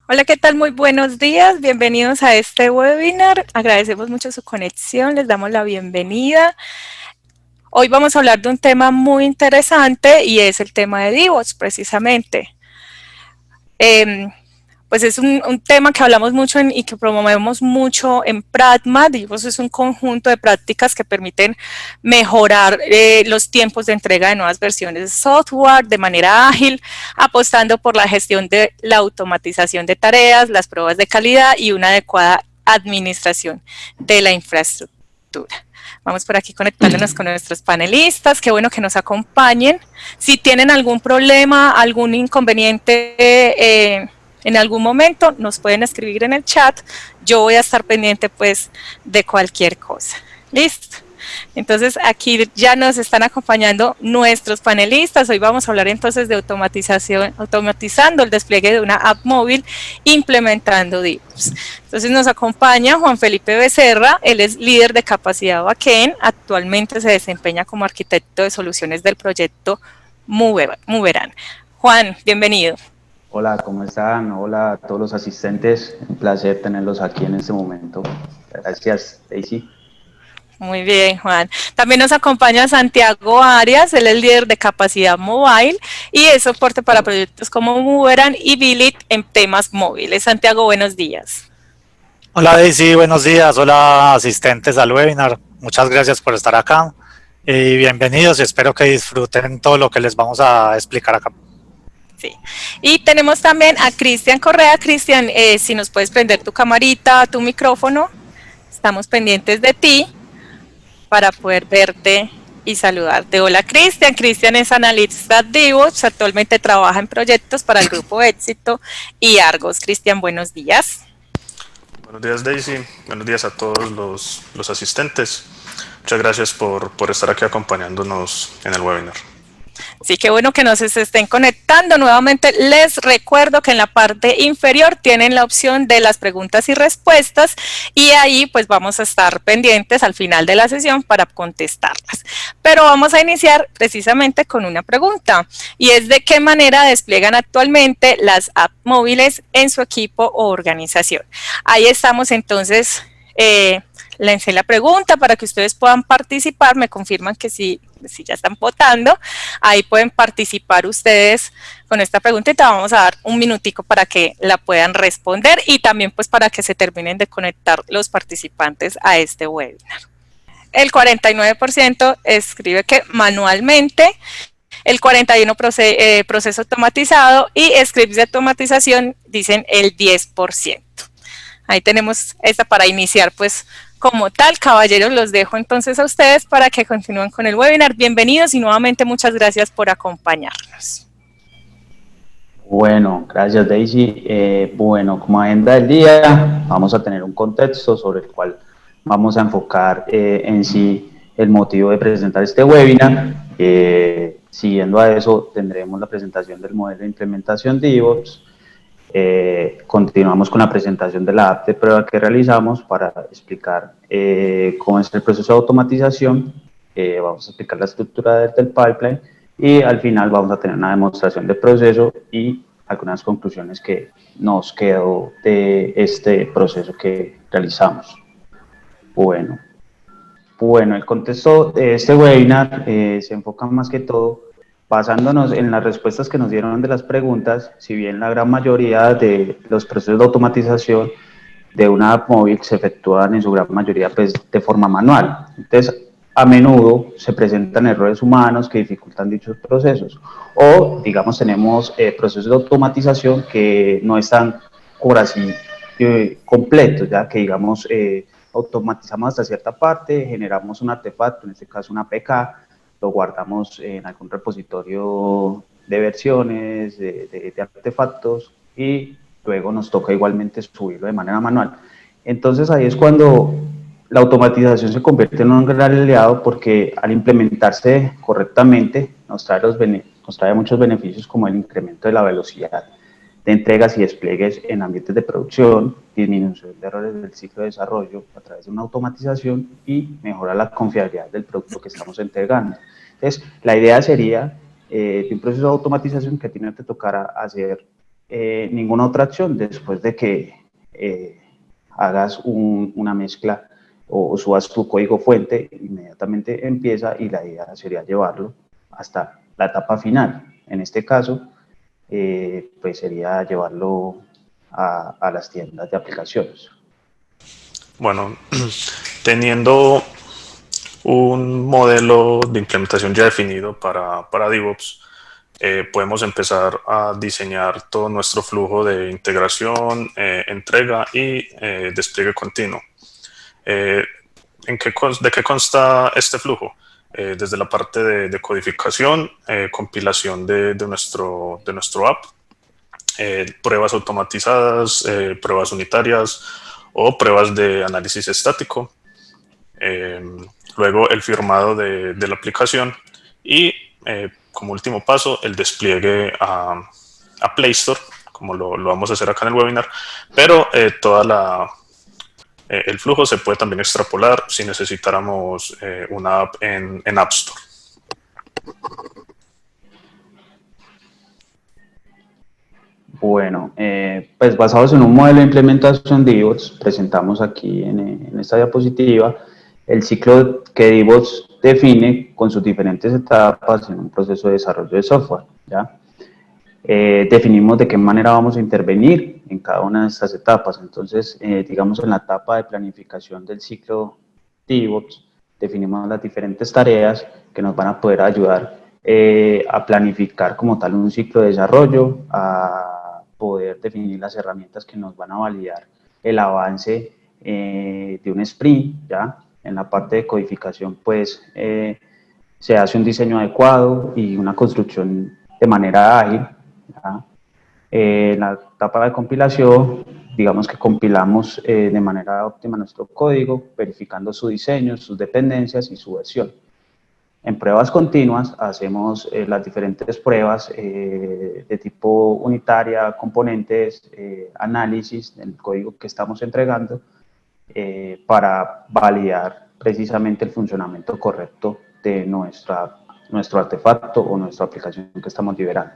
Hola, ¿qué tal? Muy buenos días. Bienvenidos a este webinar. Agradecemos mucho su conexión. Les damos la bienvenida. Hoy vamos a hablar de un tema muy interesante y es el tema de DevOps, precisamente. Pues es un tema que hablamos mucho y que promovemos mucho en Pratma. DevOps es un conjunto de prácticas que permiten mejorar los tiempos de entrega de nuevas versiones de software de manera ágil, apostando por la gestión de la automatización de tareas, las pruebas de calidad y una adecuada administración de la infraestructura. Vamos por aquí conectándonos con nuestros panelistas. Qué bueno que nos acompañen. Si tienen algún problema, algún inconveniente en algún momento, nos pueden escribir en el chat. Yo voy a estar pendiente pues de cualquier cosa. ¿Listo? Entonces aquí ya nos están acompañando nuestros panelistas. Hoy vamos a hablar entonces de automatización, automatizando el despliegue de una app móvil, implementando DevOps. Entonces nos acompaña Juan Felipe Becerra, él es líder de capacidad backend, actualmente se desempeña como arquitecto de soluciones del proyecto Moveran. Juan, bienvenido. Hola, ¿cómo están? Hola a todos los asistentes. Un placer tenerlos aquí en este momento. Gracias, Daisy. Muy bien, Juan. También nos acompaña Santiago Arias, él es líder de capacidad mobile y es soporte para proyectos como Moveran y Billit en temas móviles. Santiago, buenos días. Hola Daisy, buenos días. Hola asistentes al webinar. Muchas gracias por estar acá y bienvenidos y espero que disfruten todo lo que les vamos a explicar acá. Sí. Y tenemos también a Cristian Correa. Cristian, si nos puedes prender tu camarita, tu micrófono, estamos pendientes de ti para poder verte y saludarte. Hola Cristian, Cristian es analista DevOps, actualmente trabaja en proyectos para el Grupo Éxito y Argos. Cristian, buenos días. Buenos días Daisy, buenos días a todos los asistentes. Muchas gracias por estar aquí acompañándonos en el webinar. Sí, qué bueno que nos estén conectando. Nuevamente les recuerdo que en la parte inferior tienen la opción de las preguntas y respuestas y ahí pues vamos a estar pendientes al final de la sesión para contestarlas. Pero vamos a iniciar precisamente con una pregunta y es de qué manera despliegan actualmente las apps móviles en su equipo o organización. Ahí estamos entonces. Lancé la pregunta para que ustedes puedan participar, me confirman que sí, ya están votando, ahí pueden participar ustedes con esta pregunta y te vamos a dar un minutico para que la puedan responder y también pues para que se terminen de conectar los participantes a este webinar. El 49% escribe que manualmente, el 41% proceso automatizado y scripts de automatización dicen el 10%. Ahí tenemos esta para iniciar pues como tal. Caballeros, los dejo entonces a ustedes para que continúen con el webinar. Bienvenidos y nuevamente muchas gracias por acompañarnos. Bueno, gracias Daisy. Bueno, como agenda del día, vamos a tener un contexto sobre el cual vamos a enfocar en sí el motivo de presentar este webinar. Siguiendo a eso, tendremos la presentación del modelo de implementación DevOps. Continuamos con la presentación de la app de prueba que realizamos para explicar cómo es el proceso de automatización. Vamos a explicar la estructura del pipeline y al final vamos a tener una demostración de proceso y algunas conclusiones que nos quedó de este proceso que realizamos. Bueno, el contexto de este webinar se enfoca más que todo basándonos en las respuestas que nos dieron de las preguntas. Si bien la gran mayoría de los procesos de automatización de una app móvil se efectúan en su gran mayoría pues, de forma manual. Entonces, a menudo se presentan errores humanos que dificultan dichos procesos. O, digamos, tenemos procesos de automatización que no están, por así, completos, ya que, digamos, automatizamos hasta cierta parte, generamos un artefacto, en este caso una APK, lo guardamos en algún repositorio de versiones, de artefactos y luego nos toca igualmente subirlo de manera manual. Entonces ahí es cuando la automatización se convierte en un gran aliado porque al implementarse correctamente nos trae muchos beneficios como el incremento de la velocidad de entregas y despliegues en ambientes de producción, disminución de errores del ciclo de desarrollo a través de una automatización y mejora la confiabilidad del producto que estamos entregando. Entonces, la idea sería de un proceso de automatización que a ti no te tocara hacer ninguna otra acción después de que hagas una mezcla o subas tu código fuente, inmediatamente empieza y la idea sería llevarlo hasta la etapa final. En este caso, pues sería llevarlo a las tiendas de aplicaciones. Bueno, teniendo un modelo de implementación ya definido para DevOps, podemos empezar a diseñar todo nuestro flujo de integración, entrega y despliegue continuo. ¿De qué consta este flujo? Desde la parte de codificación, compilación de nuestro app, pruebas automatizadas, pruebas unitarias o pruebas de análisis estático. Luego el firmado de la aplicación y como último paso el despliegue a Play Store, como lo vamos a hacer acá en el webinar, pero el flujo se puede también extrapolar si necesitáramos una app en App Store. Bueno, pues basados en un modelo de implementación de DevOps, presentamos aquí en esta diapositiva el ciclo que DevOps define con sus diferentes etapas en un proceso de desarrollo de software, ¿ya? Definimos de qué manera vamos a intervenir en cada una de estas etapas. Entonces, digamos, en la etapa de planificación del ciclo DevOps, definimos las diferentes tareas que nos van a poder ayudar a planificar como tal un ciclo de desarrollo, a poder definir las herramientas que nos van a validar el avance de un sprint, ¿ya? En la parte de codificación, pues, se hace un diseño adecuado y una construcción de manera ágil, ¿ya? En la etapa de compilación, digamos que compilamos de manera óptima nuestro código, verificando su diseño, sus dependencias y su versión. En pruebas continuas hacemos las diferentes pruebas de tipo unitaria, componentes, análisis del código que estamos entregando para validar precisamente el funcionamiento correcto de nuestro artefacto o nuestra aplicación que estamos liberando.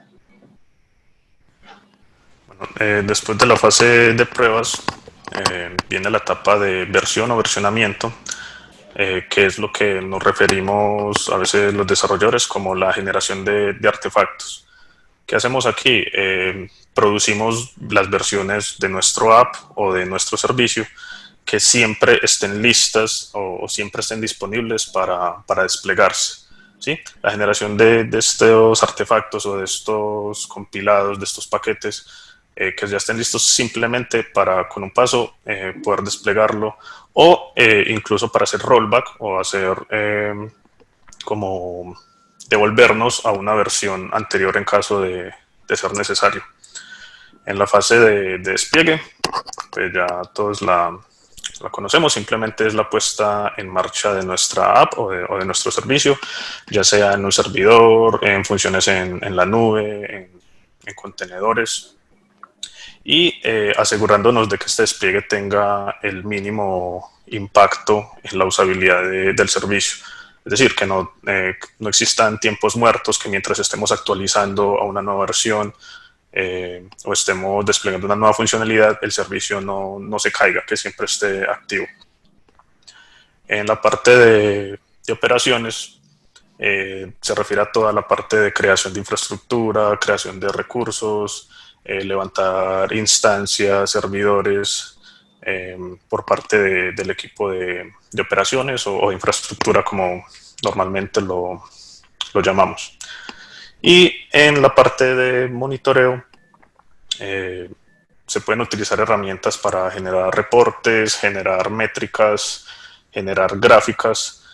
Bueno, después de la fase de pruebas viene la etapa de versión o versionamiento, que es lo que nos referimos a veces los desarrolladores como la generación de artefactos. ¿Qué hacemos aquí? Producimos las versiones de nuestro app o de nuestro servicio que siempre estén listas o siempre estén disponibles para desplegarse, ¿sí? La generación de estos artefactos o de estos compilados, de estos paquetes, que ya estén listos simplemente para con un paso poder desplegarlo o incluso para hacer rollback o hacer como devolvernos a una versión anterior en caso de ser necesario. En la fase de despliegue, pues ya todos la conocemos, simplemente es la puesta en marcha de nuestra app o de nuestro servicio, ya sea en un servidor, en funciones en la nube, en contenedores, y asegurándonos de que este despliegue tenga el mínimo impacto en la usabilidad del servicio. Es decir, que no existan tiempos muertos, que mientras estemos actualizando a una nueva versión o estemos desplegando una nueva funcionalidad, el servicio no se caiga, que siempre esté activo. En la parte de operaciones, se refiere a toda la parte de creación de infraestructura, creación de recursos, levantar instancias, servidores por parte del equipo de operaciones o infraestructura, como normalmente lo llamamos. Y en la parte de monitoreo se pueden utilizar herramientas para generar reportes, generar métricas, generar gráficas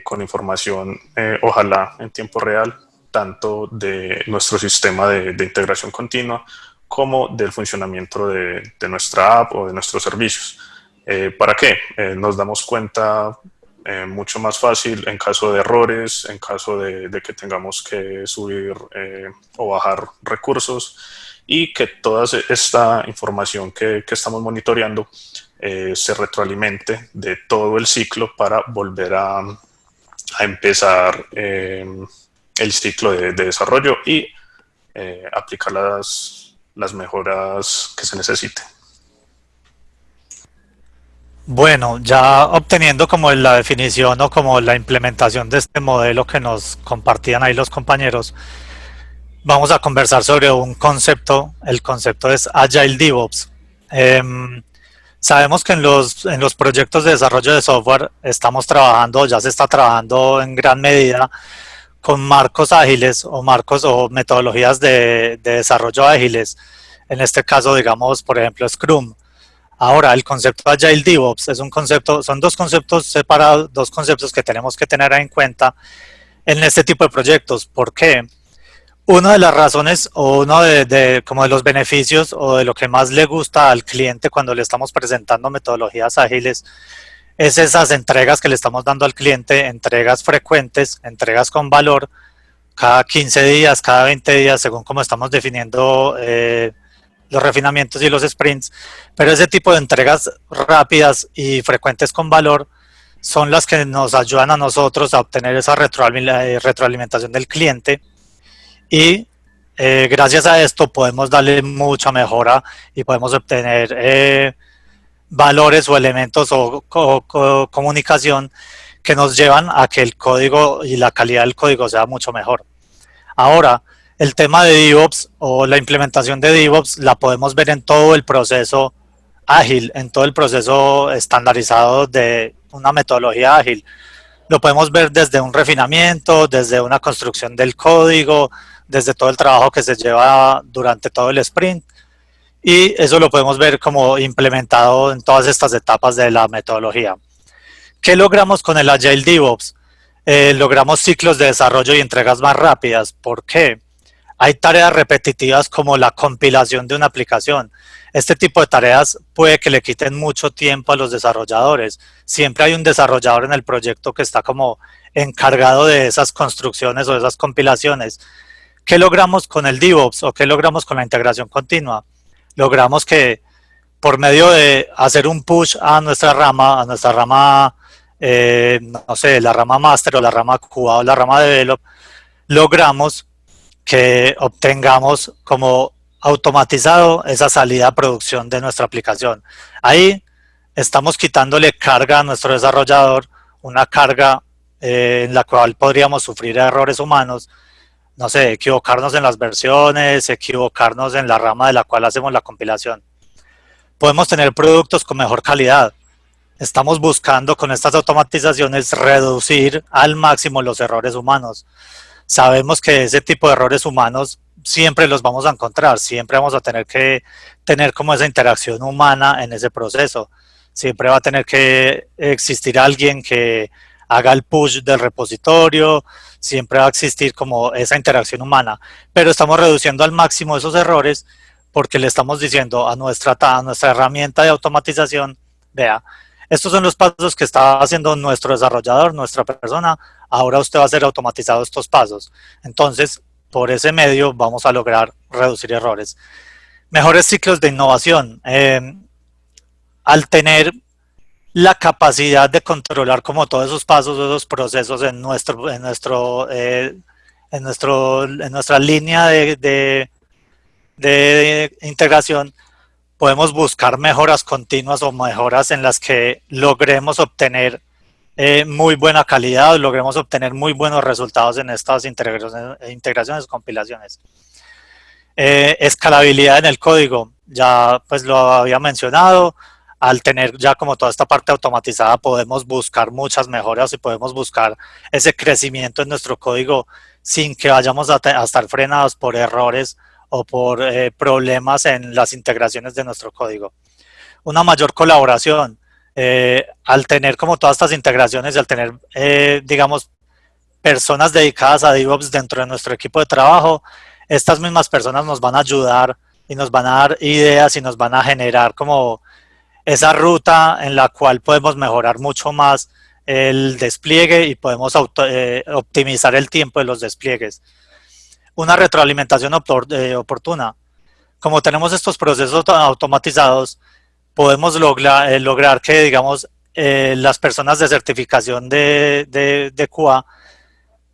con información, ojalá en tiempo real, tanto de nuestro sistema de integración continua como del funcionamiento de nuestra app o de nuestros servicios. ¿Para qué? Nos damos cuenta mucho más fácil en caso de errores, en caso de que tengamos que subir o bajar recursos, y que toda esta información que estamos monitoreando se retroalimente de todo el ciclo para volver a empezar el ciclo de desarrollo y aplicar las las mejoras que se necesiten. Bueno, ya obteniendo como la definición o como la implementación de este modelo que nos compartían ahí los compañeros, vamos a conversar sobre un concepto. El concepto es Agile DevOps. Sabemos que en los proyectos de desarrollo de software estamos trabajando, ya se está trabajando en gran medida con marcos ágiles o marcos o metodologías de desarrollo ágiles. En este caso, digamos, por ejemplo, Scrum. Ahora, el concepto Agile DevOps es un concepto, son dos conceptos separados, dos conceptos que tenemos que tener en cuenta en este tipo de proyectos. ¿Por qué? Una de las razones o uno como de los beneficios o de lo que más le gusta al cliente cuando le estamos presentando metodologías ágiles es esas entregas que le estamos dando al cliente, entregas frecuentes, entregas con valor, cada 15 días, cada 20 días, según como estamos definiendo los refinamientos y los sprints, pero ese tipo de entregas rápidas y frecuentes con valor son las que nos ayudan a nosotros a obtener esa retroalimentación del cliente y gracias a esto podemos darle mucha mejora y podemos obtener valores o elementos o comunicación que nos llevan a que el código y la calidad del código sea mucho mejor. Ahora, el tema de DevOps o la implementación de DevOps la podemos ver en todo el proceso ágil, en todo el proceso estandarizado de una metodología ágil. Lo podemos ver desde un refinamiento, desde una construcción del código, desde todo el trabajo que se lleva durante todo el sprint. Y eso lo podemos ver como implementado en todas estas etapas de la metodología. ¿Qué logramos con el Agile DevOps? Logramos ciclos de desarrollo y entregas más rápidas. ¿Por qué? Hay tareas repetitivas como la compilación de una aplicación. Este tipo de tareas puede que le quiten mucho tiempo a los desarrolladores. Siempre hay un desarrollador en el proyecto que está como encargado de esas construcciones o de esas compilaciones. ¿Qué logramos con el DevOps o qué logramos con la integración continua? Logramos que por medio de hacer un push a nuestra rama, no sé, la rama master o la rama QA o la rama develop, logramos que obtengamos como automatizado esa salida a producción de nuestra aplicación. Ahí estamos quitándole carga a nuestro desarrollador, una carga en la cual podríamos sufrir errores humanos, no sé, equivocarnos en las versiones, equivocarnos en la rama de la cual hacemos la compilación. Podemos tener productos con mejor calidad. Estamos buscando con estas automatizaciones reducir al máximo los errores humanos. Sabemos que ese tipo de errores humanos siempre los vamos a encontrar, siempre vamos a tener que tener como esa interacción humana en ese proceso. Siempre va a tener que existir alguien que haga el push del repositorio, siempre va a existir como esa interacción humana, pero estamos reduciendo al máximo esos errores porque le estamos diciendo a nuestra herramienta de automatización, vea, estos son los pasos que está haciendo nuestro desarrollador, nuestra persona, ahora usted va a hacer automatizado estos pasos. Entonces, por ese medio vamos a lograr reducir errores. Mejores ciclos de innovación. Al tener la capacidad de controlar como todos esos pasos, esos procesos en nuestra línea de integración, podemos buscar mejoras continuas o mejoras en las que logremos obtener muy buena calidad, logremos obtener muy buenos resultados en estas integraciones, compilaciones. Escalabilidad en el código, ya pues lo había mencionado. Al tener ya como toda esta parte automatizada podemos buscar muchas mejoras y podemos buscar ese crecimiento en nuestro código sin que vayamos a estar frenados por errores o por problemas en las integraciones de nuestro código. Una mayor colaboración. Al tener como todas estas integraciones y al tener, digamos, personas dedicadas a DevOps dentro de nuestro equipo de trabajo, estas mismas personas nos van a ayudar y nos van a dar ideas y nos van a generar como esa ruta en la cual podemos mejorar mucho más el despliegue y podemos optimizar el tiempo de los despliegues. Una retroalimentación oportuna. Como tenemos estos procesos automatizados, podemos lograr que, digamos, las personas de certificación de QA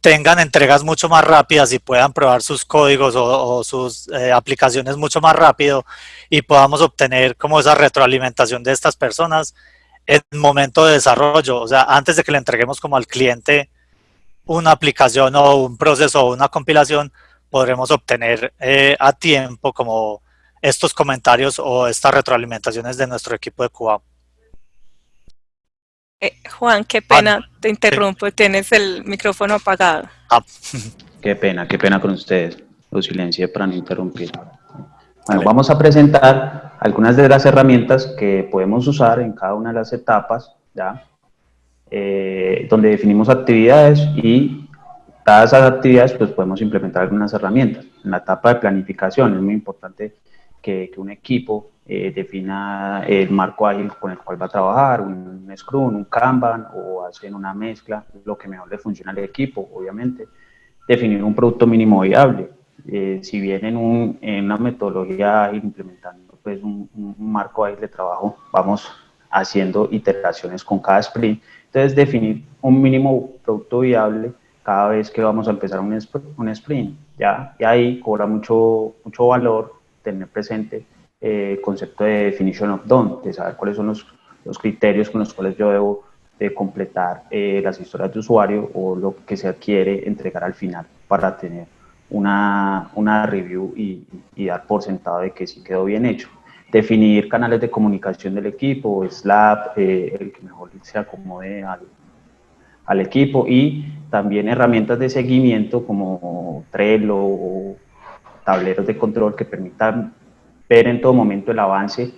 tengan entregas mucho más rápidas y puedan probar sus códigos o sus aplicaciones mucho más rápido y podamos obtener como esa retroalimentación de estas personas en el momento de desarrollo, o sea, antes de que le entreguemos como al cliente una aplicación o un proceso o una compilación, podremos obtener a tiempo como estos comentarios o estas retroalimentaciones de nuestro equipo de QA. Juan, qué pena, te interrumpo, tienes el micrófono apagado. Qué pena con ustedes, lo silencié para no interrumpir. Bueno, vamos a presentar algunas de las herramientas que podemos usar en cada una de las etapas, ¿ya? Donde definimos actividades y dadas esas actividades pues podemos implementar algunas herramientas. En la etapa de planificación es muy importante que un equipo defina el marco ágil con el cual va a trabajar, un Scrum, un Kanban o hacen una mezcla, lo que mejor le funciona al equipo, obviamente. Definir un producto mínimo viable. Si bien en una metodología ágil implementando pues un marco ágil de trabajo, vamos haciendo iteraciones con cada sprint. Entonces, definir un mínimo producto viable cada vez que vamos a empezar un sprint, ¿ya? Y ahí cobra mucho valor tener presente el concepto de definition of done, de saber cuáles son los criterios con los cuales yo debo de completar las historias de usuario o lo que se quiere entregar al final para tener una review y dar por sentado de que sí quedó bien hecho. Definir canales de comunicación del equipo, Slack, el que mejor se acomode al equipo, y también herramientas de seguimiento como Trello o tableros de control que permitan ver en todo momento el avance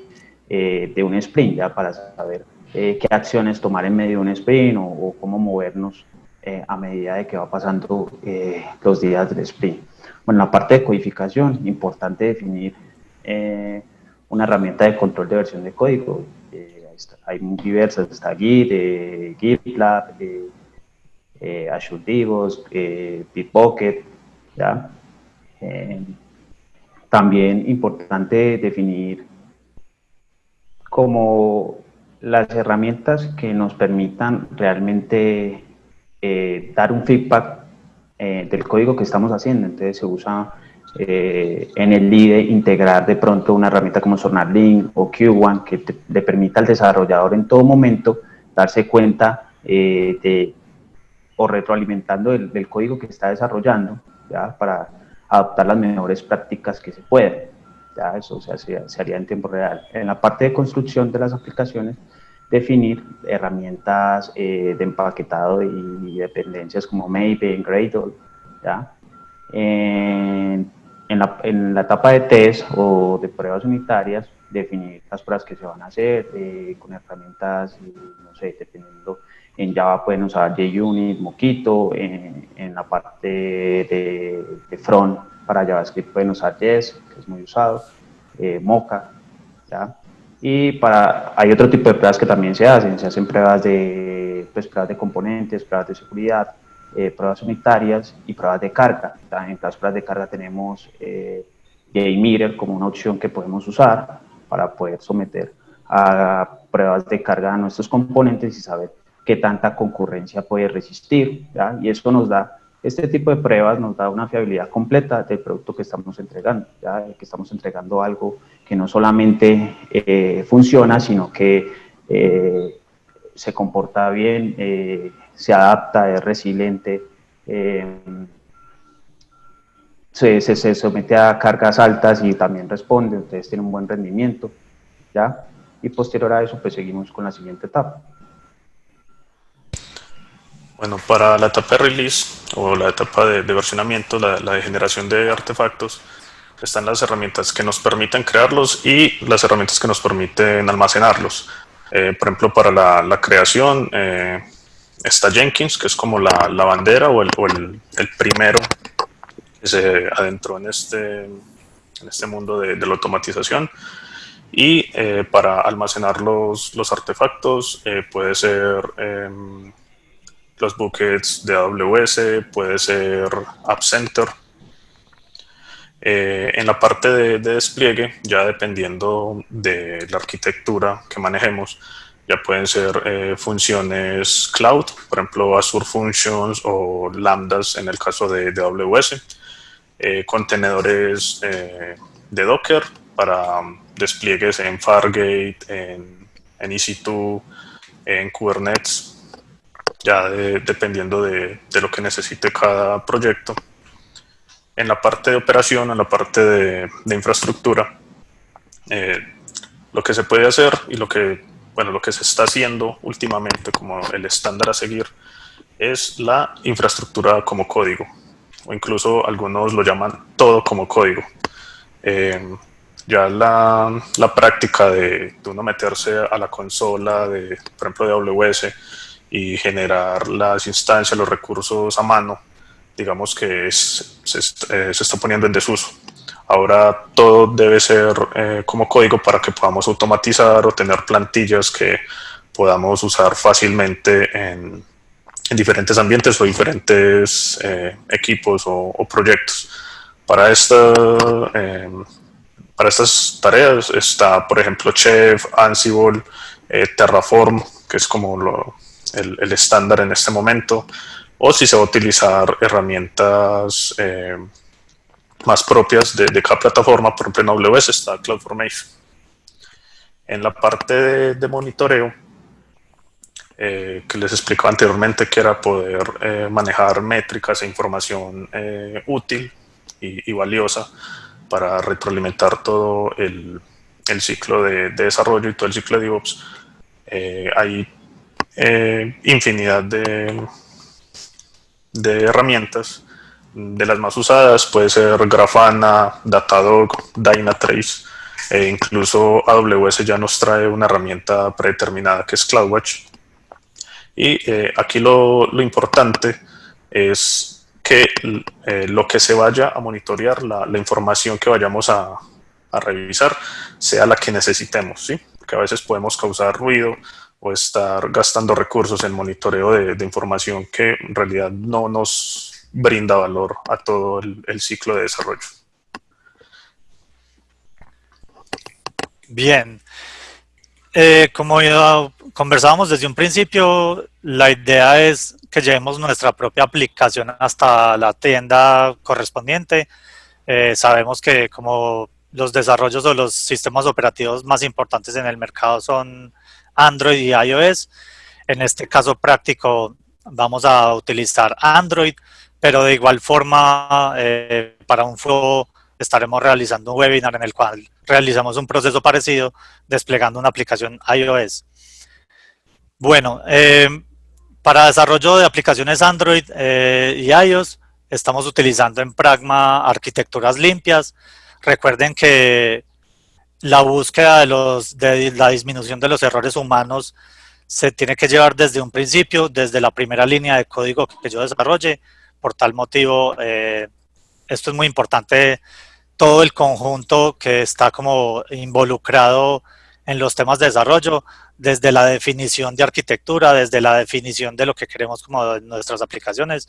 de un sprint, ya para saber qué acciones tomar en medio de un sprint o cómo movernos a medida de que va pasando los días del sprint. Bueno, la parte de codificación, importante definir una herramienta de control de versión de código. Hay muy diversas, está Git, GitLab, Azure DevOps, Bitbucket, ¿ya? También importante definir como las herramientas que nos permitan realmente dar un feedback del código que estamos haciendo. Entonces se usa en el IDE integrar de pronto una herramienta como SonarLink o Q1 que le permita al desarrollador en todo momento darse cuenta o retroalimentando del código que está desarrollando, ¿ya? Para adoptar las mejores prácticas que se puedan. Ya eso se haría en tiempo real. En la parte de construcción de las aplicaciones, definir herramientas de empaquetado y dependencias como Maven, Gradle, ¿ya? En la etapa de test o de pruebas unitarias, definir las pruebas que se van a hacer con herramientas, no sé, dependiendo, en Java pueden usar JUnit, Mockito, en la parte de front para JavaScript pueden usar Jest, que es muy usado, Mocha, ¿ya? Y hay otro tipo de pruebas que también se hacen pruebas de componentes, pruebas de seguridad, pruebas unitarias y pruebas de carga. En las pruebas de carga tenemos JMeter como una opción que podemos usar para poder someter a pruebas de carga a nuestros componentes y saber qué tanta concurrencia puede resistir, ¿ya? Y eso nos da, este tipo de pruebas nos da una fiabilidad completa del producto que estamos entregando, ¿ya? Que estamos entregando algo que no solamente funciona, sino que se comporta bien, se adapta, es resiliente, se somete a cargas altas y también responde, entonces tiene un buen rendimiento, ¿ya? Y posterior a eso, pues seguimos con la siguiente etapa. Bueno, para la etapa de release o la etapa de versionamiento, la de generación de artefactos, están las herramientas que nos permiten crearlos y las herramientas que nos permiten almacenarlos. Por ejemplo, para la creación está Jenkins, que es como la bandera o el primero que se adentró en este mundo de la automatización. Y para almacenar los artefactos puede ser los buckets de AWS, puede ser App Center. En la parte de despliegue, ya dependiendo de la arquitectura que manejemos, Ya pueden ser funciones cloud, por ejemplo Azure Functions o Lambdas en el caso de AWS, contenedores de Docker para despliegues en Fargate, en EC2, en Kubernetes, ya dependiendo de lo que necesite cada proyecto. En la parte de operación, en la parte de infraestructura, lo que se puede hacer y lo que se está haciendo últimamente como el estándar a seguir es la infraestructura como código, o incluso algunos lo llaman todo como código. Ya la práctica de uno meterse a la consola, por ejemplo, de AWS y generar las instancias, los recursos a mano, digamos que se está poniendo en desuso. Ahora todo debe ser como código para que podamos automatizar o tener plantillas que podamos usar fácilmente en diferentes ambientes o diferentes equipos o proyectos. Para estas tareas está, por ejemplo, Chef, Ansible, Terraform, que es como el estándar en este momento, o si se va a utilizar herramientas más propias de cada plataforma. Por ejemplo, en AWS está CloudFormation. En la parte de monitoreo, que les explicaba anteriormente, que era poder manejar métricas e información útil y valiosa para retroalimentar todo el ciclo de desarrollo y todo el ciclo de DevOps. Hay infinidad de herramientas. De las más usadas puede ser Grafana, Datadog, Dynatrace, incluso AWS ya nos trae una herramienta predeterminada que es CloudWatch. Y aquí lo importante es que lo que se vaya a monitorear, la información que vayamos a revisar, sea la que necesitemos, ¿sí? Porque a veces podemos causar ruido o estar gastando recursos en monitoreo de información que en realidad no nos brinda valor a todo el ciclo de desarrollo. Bien. Como ya conversábamos desde un principio, la idea es que llevemos nuestra propia aplicación hasta la tienda correspondiente. Sabemos que como los desarrollos o los sistemas operativos más importantes en el mercado son Android y iOS. En este caso práctico vamos a utilizar Android, pero de igual forma para un futuro estaremos realizando un webinar en el cual realizamos un proceso parecido desplegando una aplicación iOS. Bueno, para desarrollo de aplicaciones Android y iOS estamos utilizando en Pragma arquitecturas limpias. Recuerden que la búsqueda de la disminución de los errores humanos se tiene que llevar desde un principio, desde la primera línea de código que yo desarrolle. Por tal motivo, esto es muy importante, todo el conjunto que está como involucrado en los temas de desarrollo, desde la definición de arquitectura, desde la definición de lo que queremos como en nuestras aplicaciones.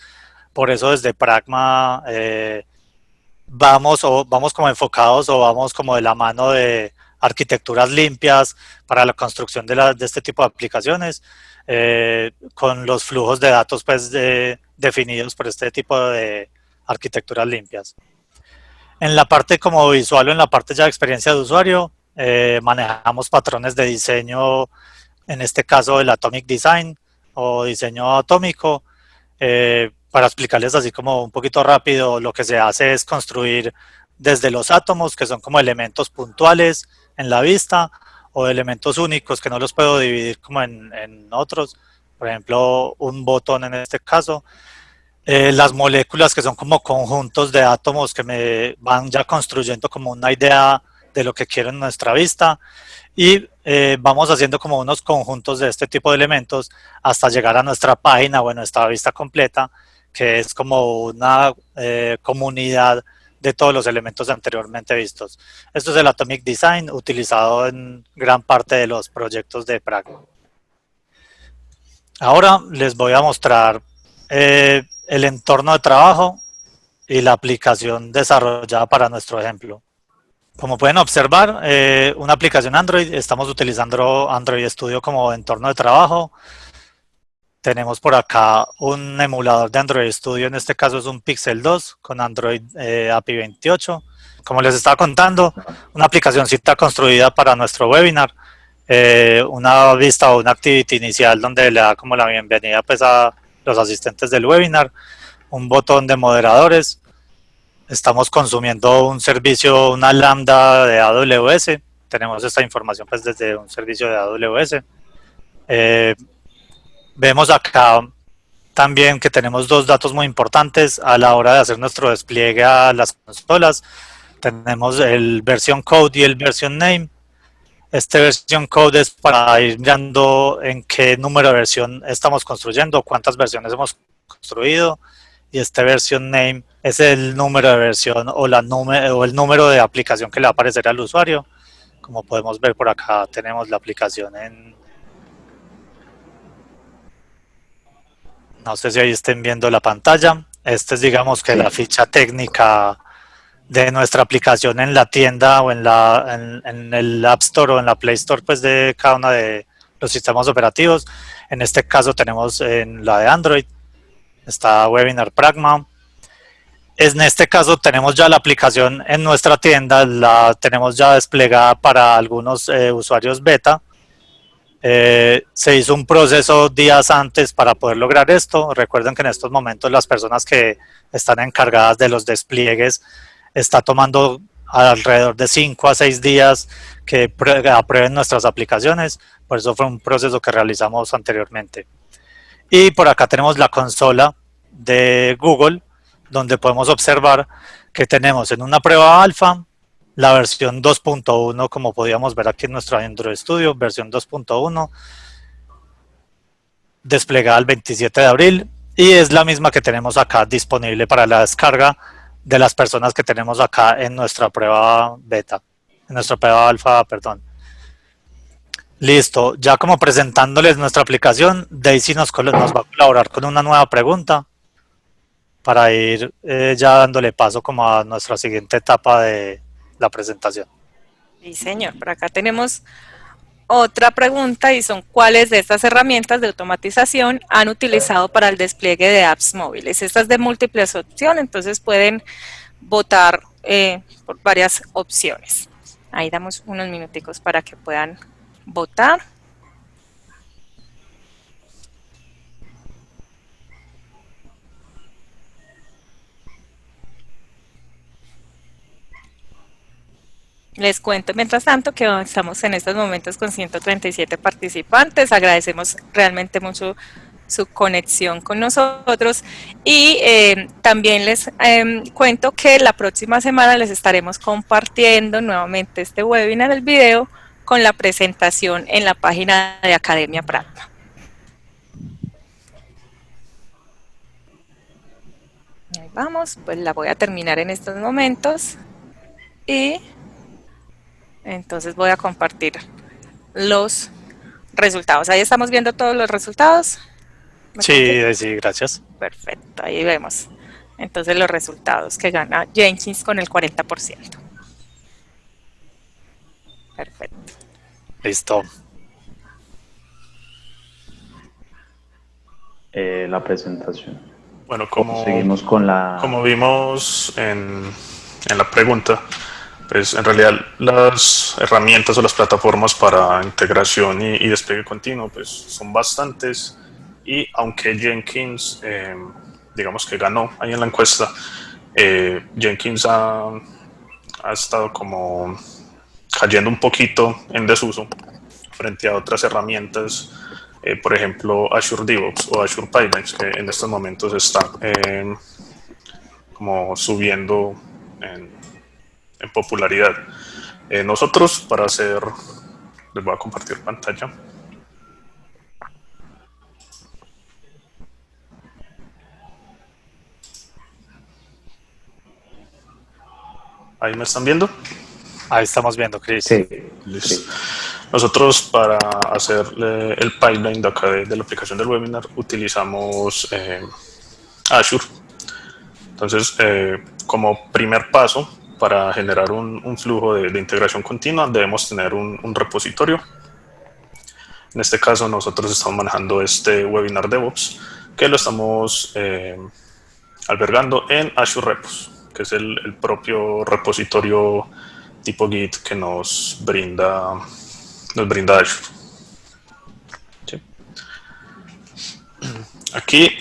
Por eso desde Pragma vamos como enfocados o vamos como de la mano de arquitecturas limpias para la construcción de este tipo de aplicaciones, con los flujos de datos pues definidos por este tipo de arquitecturas limpias. En la parte como visual o en la parte ya de experiencia de usuario, manejamos patrones de diseño, en este caso el Atomic Design o diseño atómico. Para explicarles así como un poquito rápido, lo que se hace es construir desde los átomos, que son como elementos puntuales en la vista, o elementos únicos que no los puedo dividir como en otros, por ejemplo un botón en este caso. Las moléculas, que son como conjuntos de átomos que me van ya construyendo como una idea de lo que quiero en nuestra vista, y vamos haciendo como unos conjuntos de este tipo de elementos hasta llegar a nuestra página o a nuestra vista completa, que es como una comunidad de todos los elementos anteriormente vistos. Esto es el Atomic Design, utilizado en gran parte de los proyectos de Pragma. Ahora les voy a mostrar el entorno de trabajo y la aplicación desarrollada para nuestro ejemplo. Como pueden observar, una aplicación Android, estamos utilizando Android Studio como entorno de trabajo. Tenemos por acá un emulador de Android Studio, en este caso es un Pixel 2 con Android API 28. Como les estaba contando, una aplicacióncita construida para nuestro webinar, una vista o una activity inicial donde le da como la bienvenida pues, a los asistentes del webinar, un botón de moderadores. Estamos consumiendo un servicio, una lambda de AWS. Tenemos esta información pues desde un servicio de AWS. Vemos acá también que tenemos dos datos muy importantes a la hora de hacer nuestro despliegue a las consolas. Tenemos el version code y el version name. Este version code es para ir mirando en qué número de versión estamos construyendo, cuántas versiones hemos construido. Y este version name es el número de versión o el número de aplicación que le va a aparecer al usuario. Como podemos ver por acá, tenemos la aplicación en... No sé si ahí estén viendo la pantalla. Esta es, digamos, que la ficha técnica de nuestra aplicación en la tienda o en el App Store o en la Play Store, pues de cada uno de los sistemas operativos. En este caso tenemos en la de Android, está Webinar Pragma. En este caso tenemos ya la aplicación en nuestra tienda, la tenemos ya desplegada para algunos usuarios beta. Se hizo un proceso días antes para poder lograr esto. Recuerden que en estos momentos las personas que están encargadas de los despliegues está tomando alrededor de 5 a 6 días que aprueben nuestras aplicaciones. Por eso fue un proceso que realizamos anteriormente. Y por acá tenemos la consola de Google, donde podemos observar que tenemos en una prueba alfa la versión 2.1, como podíamos ver aquí en nuestro Android Studio, versión 2.1, desplegada el 27 de abril, y es la misma que tenemos acá disponible para la descarga de las personas que tenemos acá en nuestra prueba beta, en nuestra prueba alfa, perdón. Listo, ya como presentándoles nuestra aplicación, Daisy nos va a colaborar con una nueva pregunta para ir ya dándole paso como a nuestra siguiente etapa de la presentación. Sí, señor, por acá tenemos otra pregunta y son ¿cuáles de estas herramientas de automatización han utilizado para el despliegue de apps móviles? Esta es de múltiples opciones, entonces pueden votar por varias opciones. Ahí damos unos minuticos para que puedan votar. Les cuento, mientras tanto, que estamos en estos momentos con 137 participantes. Agradecemos realmente mucho su conexión con nosotros y también les cuento que la próxima semana les estaremos compartiendo nuevamente este webinar, el video, con la presentación en la página de Academia Pragma. Ahí vamos, pues la voy a terminar en estos momentos y entonces voy a compartir los resultados. Ahí estamos viendo todos los resultados. Sí, sí, gracias. Perfecto, ahí vemos. Entonces los resultados que gana Jenkins con el 40%. Perfecto. Listo. La presentación. Bueno, seguimos con la... como vimos en la pregunta, pues en realidad las herramientas o las plataformas para integración y despliegue continuo pues son bastantes, y aunque Jenkins digamos que ganó ahí en la encuesta, Jenkins ha estado como cayendo un poquito en desuso frente a otras herramientas, por ejemplo Azure DevOps o Azure Pipelines, que en estos momentos está como subiendo en popularidad. Nosotros, para hacer, les voy a compartir pantalla. ¿Ahí me están viendo? Ahí estamos viendo, Chris. Sí. Listo. Sí. Nosotros, para hacer el pipeline de acá de la aplicación del webinar, utilizamos Azure. Entonces, como primer paso, para generar un flujo de integración continua debemos tener un repositorio. En este caso nosotros estamos manejando este Webinar DevOps, que lo estamos albergando en Azure Repos, que es el propio repositorio tipo Git que nos brinda Azure. ¿Sí? Aquí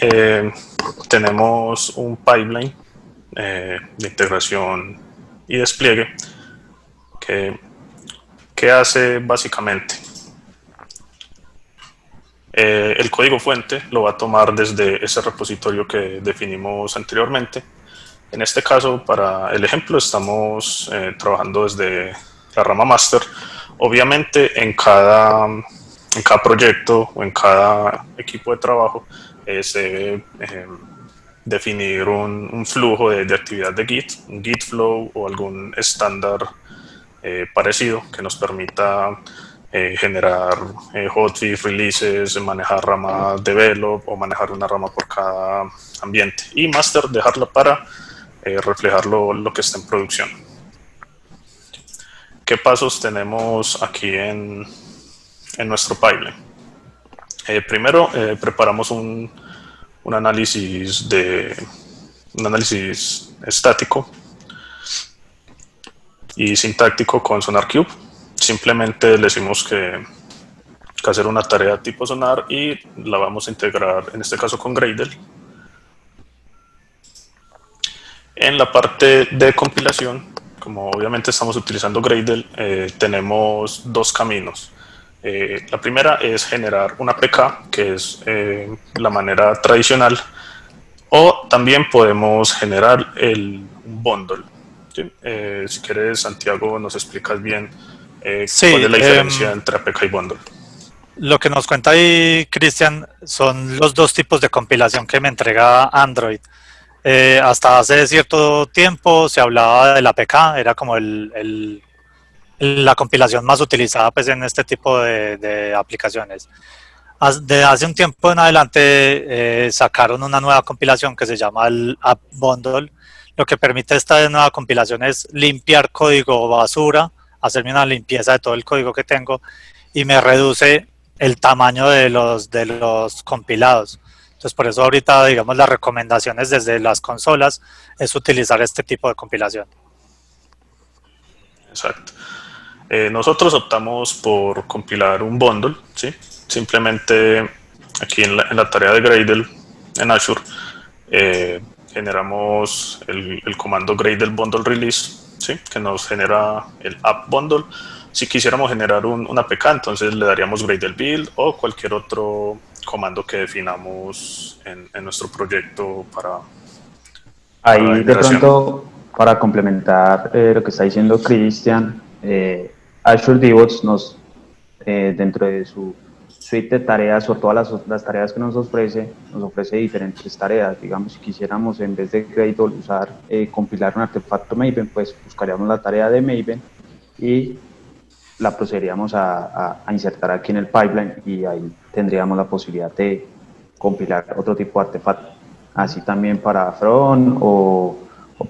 tenemos un pipeline de integración y despliegue que hace básicamente el código fuente lo va a tomar desde ese repositorio que definimos anteriormente. En este caso, para el ejemplo, estamos trabajando desde la rama master. Obviamente, en cada proyecto o en cada equipo de trabajo se debe definir un flujo de actividad de Git, un Git flow o algún estándar parecido que nos permita generar hotfix, releases, manejar rama develop o manejar una rama por cada ambiente. Y master, dejarla para reflejar lo que está en producción. ¿Qué pasos tenemos aquí en nuestro pipeline? Primero, preparamos un análisis estático y sintáctico con SonarQube. Simplemente le decimos que hacer una tarea tipo Sonar y la vamos a integrar, en este caso con Gradle. En la parte de compilación, como obviamente estamos utilizando Gradle, tenemos dos caminos. La primera es generar una APK, que es la manera tradicional, o también podemos generar un bundle. ¿Sí? Si quieres, Santiago, nos explicas bien Sí, cuál es la diferencia entre APK y bundle. Lo que nos cuenta ahí Cristian son los dos tipos de compilación que me entrega Android. Hasta hace cierto tiempo se hablaba del APK, era como la compilación más utilizada pues, en este tipo de aplicaciones. De hace un tiempo en adelante sacaron una nueva compilación que se llama el App Bundle. Lo que permite esta nueva compilación es limpiar código basura, hacerme una limpieza de todo el código que tengo y me reduce el tamaño de los compilados. Entonces, por eso ahorita, digamos, las recomendaciones desde las consolas es utilizar este tipo de compilación. Exacto. Nosotros optamos por compilar un bundle, ¿sí? Simplemente aquí en la tarea de Gradle en Azure generamos el comando Gradle Bundle Release, ¿sí? Que nos genera el App Bundle. Si quisiéramos generar una APK, entonces le daríamos Gradle Build o cualquier otro comando que definamos en nuestro proyecto para ahí de pronto, para complementar lo que está diciendo Cristian, Azure DevOps nos, dentro de su suite de tareas o todas las tareas que nos ofrece diferentes tareas. Digamos, si quisiéramos en vez de Gradle usar, compilar un artefacto Maven, pues buscaríamos la tarea de Maven y la procederíamos a insertar aquí en el pipeline y ahí tendríamos la posibilidad de compilar otro tipo de artefacto. Así también para front o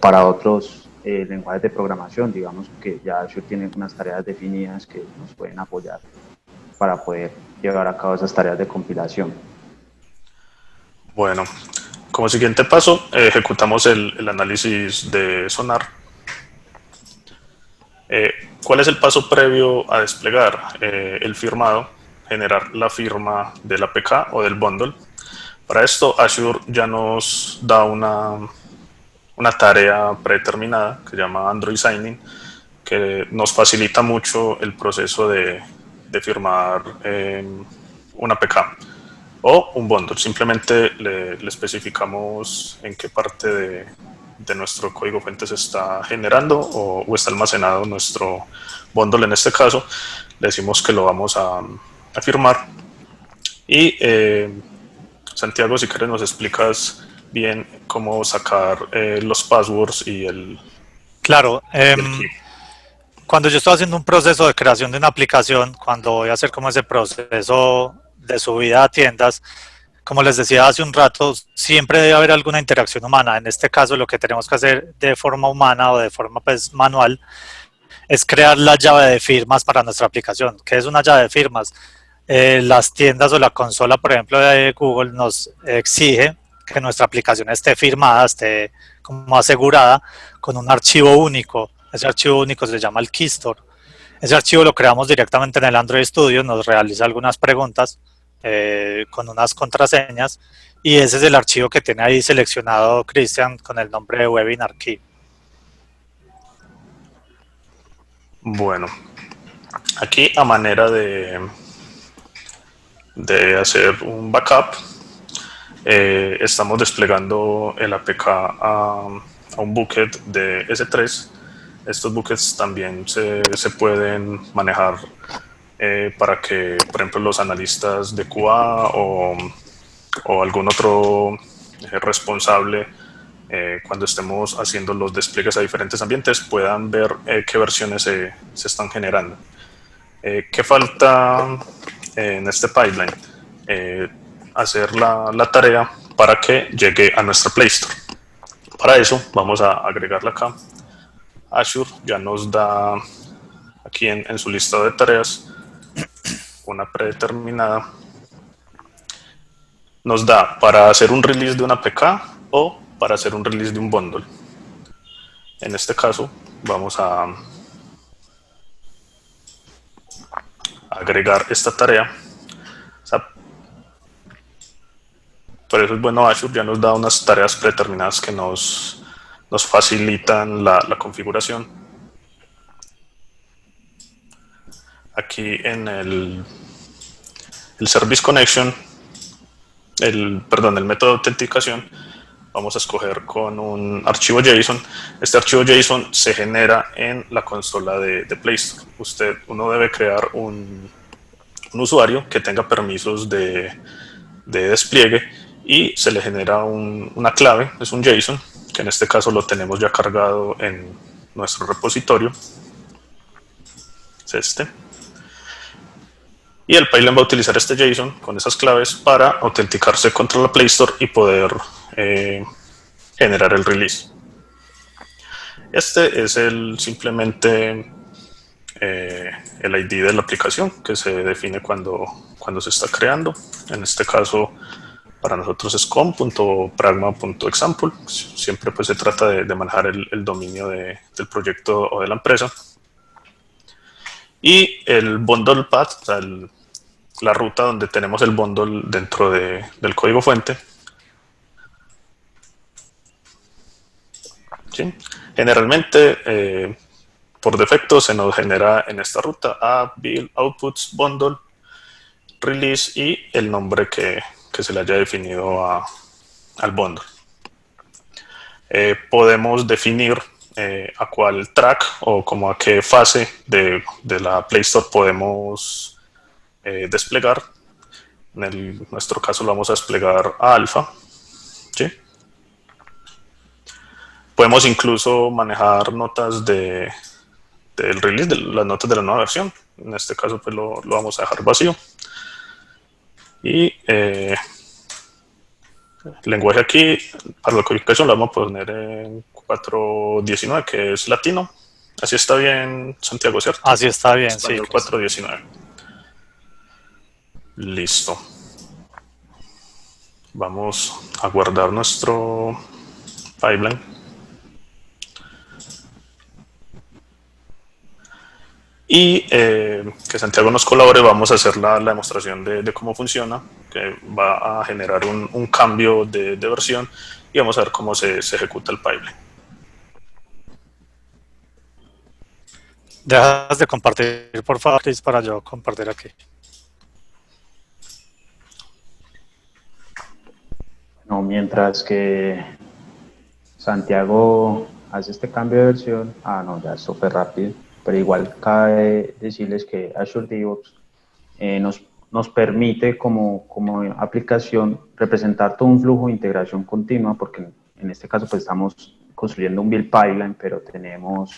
para otros lenguajes de programación, digamos que ya Azure tiene unas tareas definidas que nos pueden apoyar para poder llevar a cabo esas tareas de compilación. Bueno, como siguiente paso, ejecutamos el análisis de Sonar. ¿Cuál es el paso previo a desplegar? El firmado, generar la firma del APK o del bundle. Para esto, Azure ya nos da una tarea predeterminada que se llama Android Signing, que nos facilita mucho el proceso de firmar una APK o un bundle. Simplemente le especificamos en qué parte de nuestro código fuente se está generando o está almacenado nuestro bundle. En este caso, le decimos que lo vamos a firmar. Y Santiago, si quieres, nos explicas bien cómo sacar los passwords y el... Claro. Cuando yo estoy haciendo un proceso de creación de una aplicación, cuando voy a hacer como ese proceso de subida a tiendas, como les decía hace un rato, siempre debe haber alguna interacción humana. En este caso, lo que tenemos que hacer de forma humana o de forma pues, manual es crear la llave de firmas para nuestra aplicación. ¿Qué es una llave de firmas? Las tiendas o la consola, por ejemplo, de Google nos exige que nuestra aplicación esté firmada, esté como asegurada con un archivo único. Ese archivo único se llama el Key Store. Ese archivo lo creamos directamente en el Android Studio, nos realiza algunas preguntas con unas contraseñas y ese es el archivo que tiene ahí seleccionado Cristian con el nombre de Webinar Key. Bueno, aquí a manera de hacer un backup, estamos desplegando el APK a un bucket de S3. Estos buckets también se pueden manejar para que, por ejemplo, los analistas de QA o algún otro responsable, cuando estemos haciendo los despliegues a diferentes ambientes, puedan ver qué versiones se están generando. ¿Qué falta en este pipeline? Hacer la tarea para que llegue a nuestra Play Store. Para eso vamos a agregarla acá. Azure ya nos da aquí en su listado de tareas una predeterminada. Nos da para hacer un release de una APK o para hacer un release de un bundle. En este caso vamos a agregar esta tarea. O sea, por eso es bueno, Azure ya nos da unas tareas predeterminadas que nos facilitan la configuración. Aquí en el Service Connection, el método de autenticación, vamos a escoger con un archivo JSON. Este archivo JSON se genera en la consola de Play Store. Uno debe crear un usuario que tenga permisos de despliegue y se le genera una clave, es un JSON, que en este caso lo tenemos ya cargado en nuestro repositorio. Es este. Y el pipeline va a utilizar este JSON con esas claves para autenticarse contra la Play Store y poder generar el release. Este es simplemente el ID de la aplicación que se define cuando se está creando. En este caso, para nosotros es com.pragma.example. Siempre pues se trata de manejar el dominio del proyecto o de la empresa. Y el bundle path, o sea, la ruta donde tenemos el bundle dentro del código fuente. ¿Sí? Generalmente, por defecto, se nos genera en esta ruta a build, outputs, bundle, release y el nombre que se le haya definido al bundle. Podemos definir a cuál track o como a qué fase de la Play Store podemos desplegar. En nuestro caso lo vamos a desplegar a alfa. ¿Sí? Podemos incluso manejar notas del release, las notas de la nueva versión. En este caso pues lo vamos a dejar vacío. Y el lenguaje aquí, para la codificación, lo vamos a poner en 4.19, que es latino. Así está bien, Santiago, ¿cierto? Así está bien, Español, sí. 4.19. Listo. Vamos a guardar nuestro pipeline. Y que Santiago nos colabore, vamos a hacer la demostración de cómo funciona, que va a generar un cambio de versión y vamos a ver cómo se ejecuta el pipeline. Dejas de compartir, por favor, Chris, para yo compartir aquí. No, mientras que Santiago hace este cambio de versión, no, ya esto fue rápido, pero igual cabe decirles que Azure DevOps nos permite como aplicación representar todo un flujo de integración continua, porque en este caso pues estamos construyendo un build pipeline, pero tenemos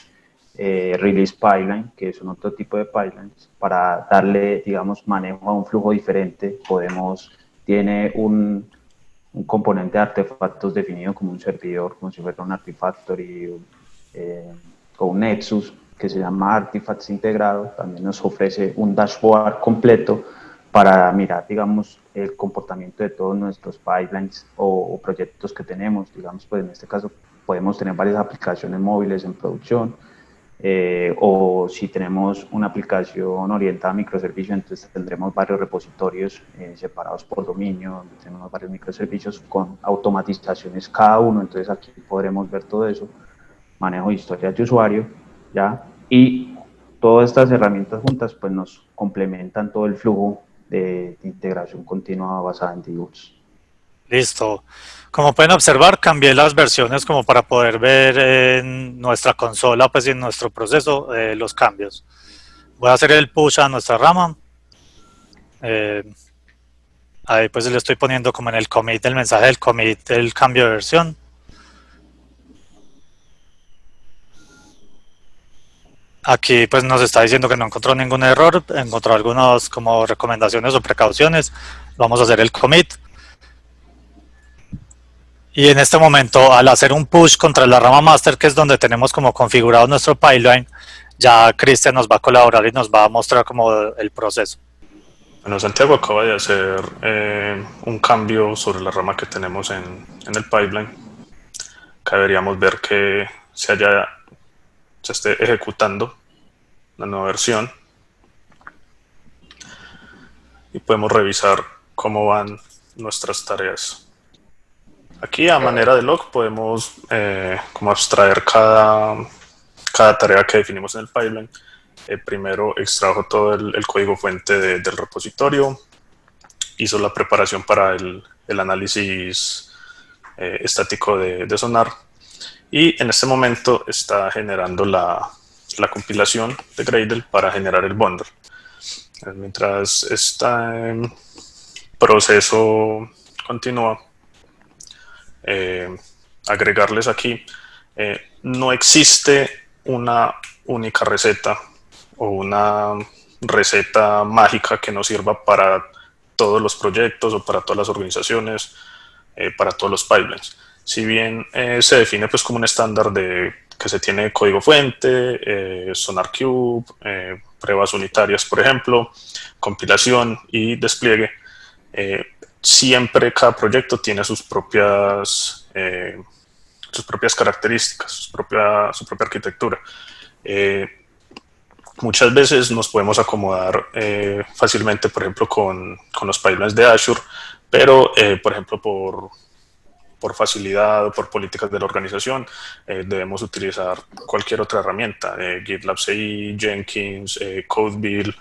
release pipeline, que son otro tipo de pipelines. Para darle, digamos, manejo a un flujo diferente, podemos tiene un componente de artefactos definido como un servidor, como si fuera un Artifactory o un Nexus, que se llama Artifacts integrado. También nos ofrece un dashboard completo para mirar, digamos, el comportamiento de todos nuestros pipelines o proyectos que tenemos. Digamos, pues en este caso podemos tener varias aplicaciones móviles en producción, o si tenemos una aplicación orientada a microservicios, entonces tendremos varios repositorios separados por dominio, tenemos varios microservicios con automatizaciones cada uno. Entonces aquí podremos ver todo eso, manejo de historias de usuario, ¿ya? Y todas estas herramientas juntas pues nos complementan todo el flujo de integración continua basada en DevOps. Listo. Como pueden observar, cambié las versiones como para poder ver en nuestra consola, pues y en nuestro proceso, los cambios. Voy a hacer el push a nuestra rama. Ahí pues le estoy poniendo como en el commit, el mensaje del commit, el cambio de versión. Aquí pues nos está diciendo que no encontró ningún error, encontró algunas como recomendaciones o precauciones. Vamos a hacer el commit. Y en este momento, al hacer un push contra la rama master, que es donde tenemos como configurado nuestro pipeline, ya Cristian nos va a colaborar y nos va a mostrar como el proceso. Bueno, Santiago acaba de hacer un cambio sobre la rama que tenemos en el pipeline. Acá deberíamos ver que se esté ejecutando la nueva versión. Y podemos revisar cómo van nuestras tareas. Aquí a manera de log podemos como abstraer cada tarea que definimos en el pipeline. Primero extrajo todo el código fuente del repositorio, hizo la preparación para el análisis estático de Sonar, y en este momento está generando la compilación de Gradle para generar el bundle. Mientras este proceso continúa, agregarles aquí, no existe una única receta o una receta mágica que nos sirva para todos los proyectos o para todas las organizaciones, para todos los pipelines. Si bien se define pues como un estándar que se tiene código fuente, SonarQube, pruebas unitarias, por ejemplo, compilación y despliegue, siempre cada proyecto tiene sus propias características, su propia arquitectura. Muchas veces nos podemos acomodar fácilmente, por ejemplo, con los pipelines de Azure, pero, por ejemplo, por facilidad o por políticas de la organización, debemos utilizar cualquier otra herramienta, GitLab CI, Jenkins, Codebill.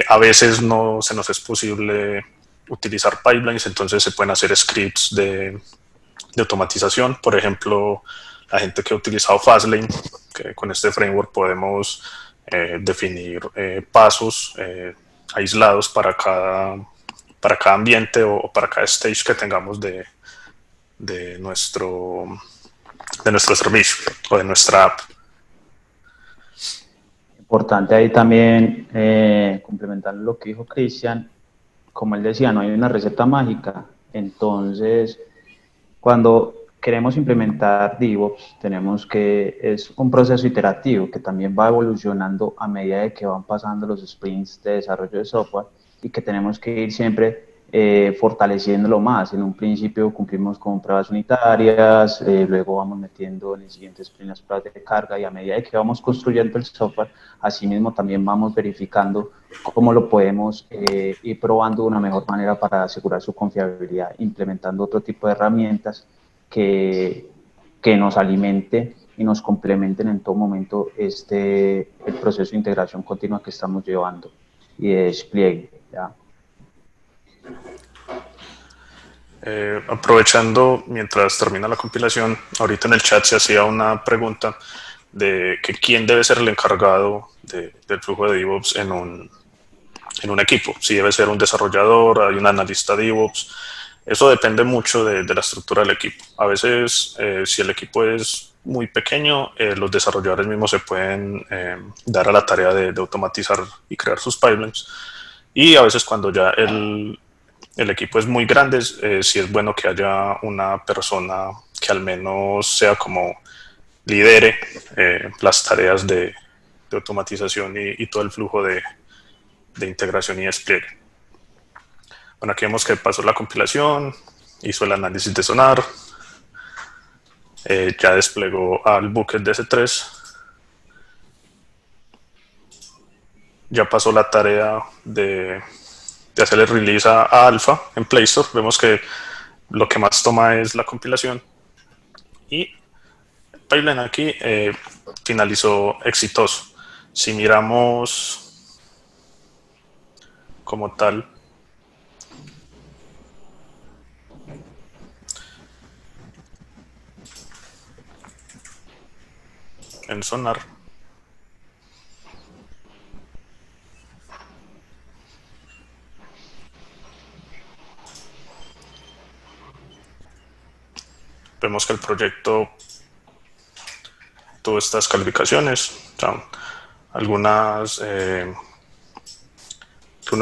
A veces no se nos es posible utilizar pipelines, entonces se pueden hacer scripts de automatización. Por ejemplo, la gente que ha utilizado Fastlane, que con este framework podemos definir pasos aislados para cada ambiente o para cada stage que tengamos de nuestro servicio o de nuestra app. Importante ahí también complementar lo que dijo Cristian. Como él decía, no hay una receta mágica. Entonces, cuando queremos implementar DevOps, es un proceso iterativo que también va evolucionando a medida de que van pasando los sprints de desarrollo de software, y que tenemos que ir siempre fortaleciéndolo más. En un principio cumplimos con pruebas unitarias, luego vamos metiendo en el siguiente sprint las pruebas de carga, y a medida de que vamos construyendo el software, asimismo también vamos verificando cómo lo podemos ir probando de una mejor manera para asegurar su confiabilidad, implementando otro tipo de herramientas que nos alimente y nos complementen en todo momento el proceso de integración continua que estamos llevando y de despliegue, ¿ya? Aprovechando, mientras termina la compilación, ahorita en el chat se hacía una pregunta de que quién debe ser el encargado del flujo de DevOps en un equipo. Si debe ser un desarrollador, hay un analista DevOps. Eso depende mucho de la estructura del equipo. A veces, si el equipo es muy pequeño, los desarrolladores mismos se pueden dar a la tarea de automatizar y crear sus pipelines. Y a veces, cuando ya el el equipo es muy grande, sí es bueno que haya una persona que al menos sea como lidere las tareas de automatización y todo el flujo de integración y despliegue. Bueno, aquí vemos que pasó la compilación, hizo el análisis de sonar, ya desplegó al bucket de S3, ya pasó la tarea de hacer el release a alfa en Play Store. Vemos que lo que más toma es la compilación y el pipeline aquí finalizó exitoso. Si miramos como tal en Sonar, vemos que el proyecto tuvo estas calificaciones, o sea, algunos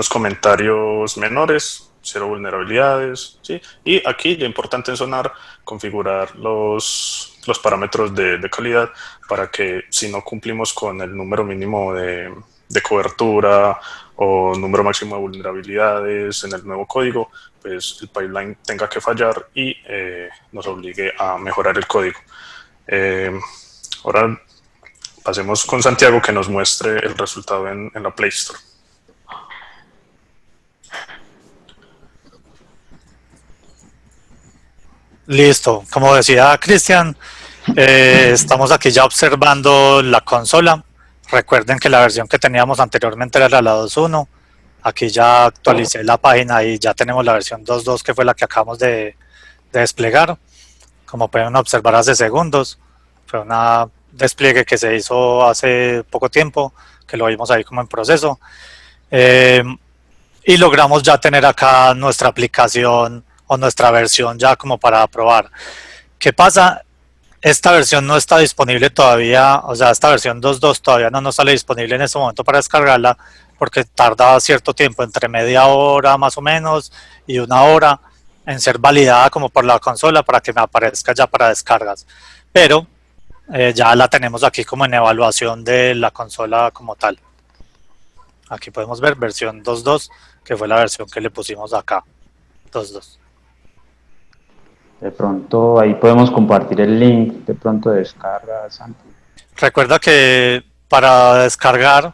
comentarios menores, 0 vulnerabilidades, ¿sí? Y aquí lo importante en Sonar, configurar los parámetros de calidad para que si no cumplimos con el número mínimo de cobertura o número máximo de vulnerabilidades en el nuevo código, pues el pipeline tenga que fallar y nos obligue a mejorar el código. Ahora pasemos con Santiago que nos muestre el resultado en la Play Store. Listo, como decía Cristian, estamos aquí ya observando la consola. Recuerden que la versión que teníamos anteriormente era la 2.1. Aquí ya actualicé la página y ya tenemos la versión 2.2 que fue la que acabamos de desplegar. Como pueden observar hace segundos, fue un despliegue que se hizo hace poco tiempo, que lo vimos ahí como en proceso. Y logramos ya tener acá nuestra aplicación o nuestra versión ya como para probar. ¿Qué pasa? Esta versión no está disponible todavía, o sea, esta versión 2.2 todavía no nos sale disponible en este momento para descargarla porque tarda cierto tiempo, entre media hora más o menos y una hora en ser validada como por la consola para que me aparezca ya para descargas. Pero ya la tenemos aquí como en evaluación de la consola como tal. Aquí podemos ver versión 2.2, que fue la versión que le pusimos acá, 2.2. De pronto ahí podemos compartir el link de pronto de descarga, Santi. Recuerda que para descargar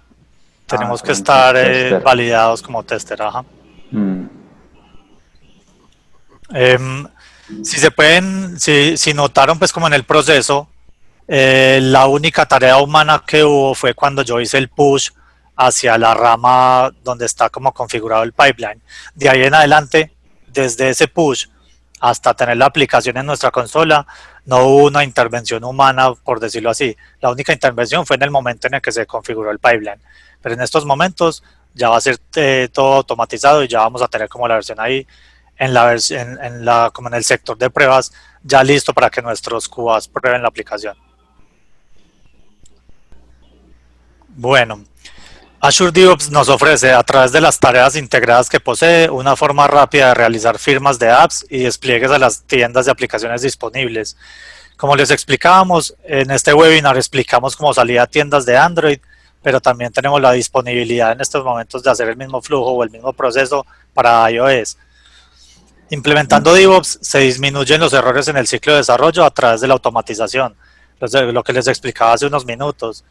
tenemos que estar validados como tester. Ajá. Si se pueden, si notaron pues como en el proceso, la única tarea humana que hubo fue cuando yo hice el push hacia la rama donde está como configurado el pipeline. De ahí en adelante, desde ese push hasta tener la aplicación en nuestra consola, no hubo una intervención humana, por decirlo así. La única intervención fue en el momento en el que se configuró el pipeline. Pero en estos momentos ya va a ser todo automatizado y ya vamos a tener como la versión ahí como en el sector de pruebas, ya listo para que nuestros QAs prueben la aplicación. Bueno, Azure DevOps nos ofrece, a través de las tareas integradas que posee, una forma rápida de realizar firmas de apps y despliegues a las tiendas de aplicaciones disponibles. Como les explicábamos, en este webinar explicamos cómo salía tiendas de Android, pero también tenemos la disponibilidad en estos momentos de hacer el mismo flujo o el mismo proceso para iOS. Implementando DevOps se disminuyen los errores en el ciclo de desarrollo a través de la automatización, lo que les explicaba hace unos minutos.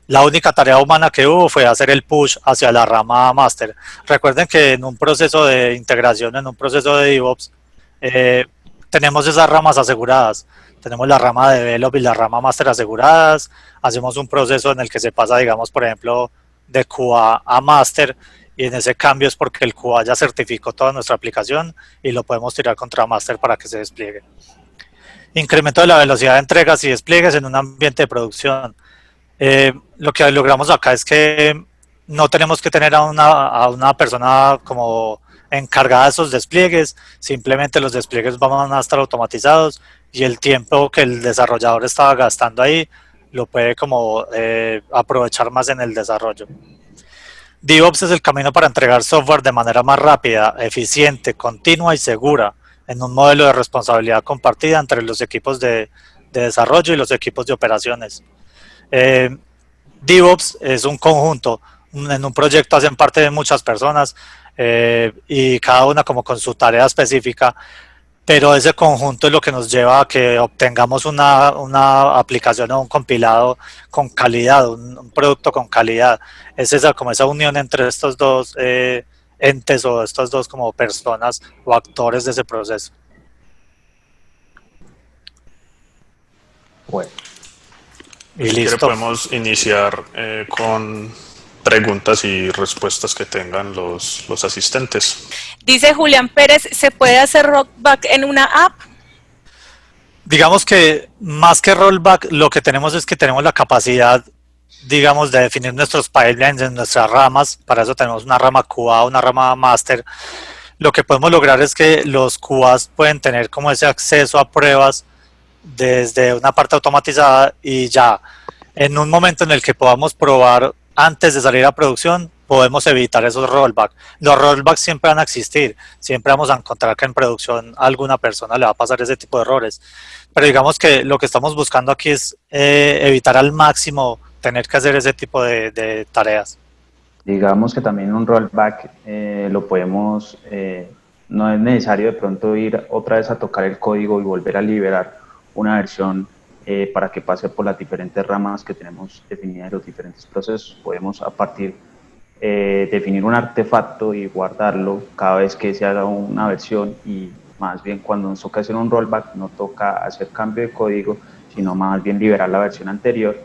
La única tarea humana que hubo fue hacer el push hacia la rama master. Recuerden que en un proceso de integración, en un proceso de DevOps, tenemos esas ramas aseguradas. Tenemos la rama de develop y la rama master aseguradas. Hacemos un proceso en el que se pasa, digamos, por ejemplo, de QA a master, y en ese cambio es porque el QA ya certificó toda nuestra aplicación y lo podemos tirar contra master para que se despliegue. Incremento de la velocidad de entregas y despliegues en un ambiente de producción. Lo que logramos acá es que no tenemos que tener a una persona como encargada de esos despliegues, simplemente los despliegues van a estar automatizados y el tiempo que el desarrollador estaba gastando ahí lo puede como aprovechar más en el desarrollo. DevOps es el camino para entregar software de manera más rápida, eficiente, continua y segura, en un modelo de responsabilidad compartida entre los equipos de desarrollo y los equipos de operaciones. DevOps es un conjunto, en un proyecto hacen parte de muchas personas y cada una como con su tarea específica, pero ese conjunto es lo que nos lleva a que obtengamos una aplicación o un compilado con calidad, un producto con calidad. Es esa, como esa unión entre estos dos entes o estos dos como personas o actores de ese proceso. Bueno. Y si listo. quiere podemos iniciar con preguntas y respuestas que tengan los asistentes. Dice Julián Pérez, ¿se puede hacer rollback en una app? Digamos que más que rollback, lo que tenemos es que tenemos la capacidad, digamos, de definir nuestros pipelines en nuestras ramas. Para eso tenemos una rama QA, una rama master. Lo que podemos lograr es que los QAs pueden tener como ese acceso a pruebas desde una parte automatizada y ya en un momento en el que podamos probar antes de salir a producción, podemos evitar esos rollbacks. Los rollbacks siempre van a existir, siempre vamos a encontrar que en producción a alguna persona le va a pasar ese tipo de errores, pero digamos que lo que estamos buscando aquí es evitar al máximo tener que hacer ese tipo de tareas. Digamos que también un rollback lo podemos, no es necesario de pronto ir otra vez a tocar el código y volver a liberar una versión para que pase por las diferentes ramas que tenemos definidas en los diferentes procesos. Podemos a partir definir un artefacto y guardarlo cada vez que se haga una versión, y más bien cuando nos toca hacer un rollback no toca hacer cambio de código, sino más bien liberar la versión anterior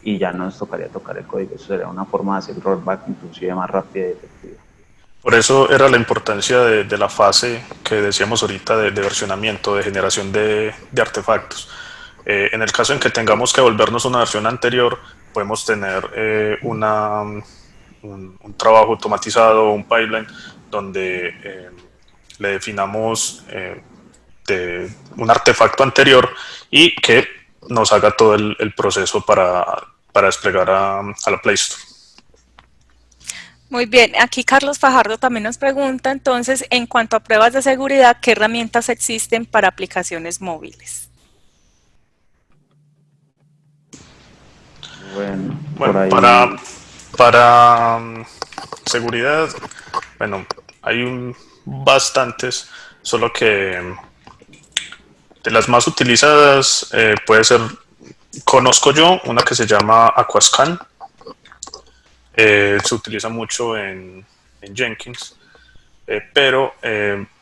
y ya no nos tocaría tocar el código. Eso sería una forma de hacer rollback inclusive más rápida y efectiva. Por eso era la importancia de la fase que decíamos ahorita de versionamiento, de generación de artefactos. En el caso en que tengamos que volvernos una versión anterior, podemos tener un trabajo automatizado, un pipeline, donde le definamos un artefacto anterior y que nos haga todo el proceso para desplegar a la Play Store. Muy bien, aquí Carlos Fajardo también nos pregunta, entonces, en cuanto a pruebas de seguridad, ¿qué herramientas existen para aplicaciones móviles? Bueno, Bueno, para seguridad, bueno, hay bastantes, solo que de las más utilizadas puede ser, conozco yo una que se llama Aquascan, se utiliza mucho en Jenkins, pero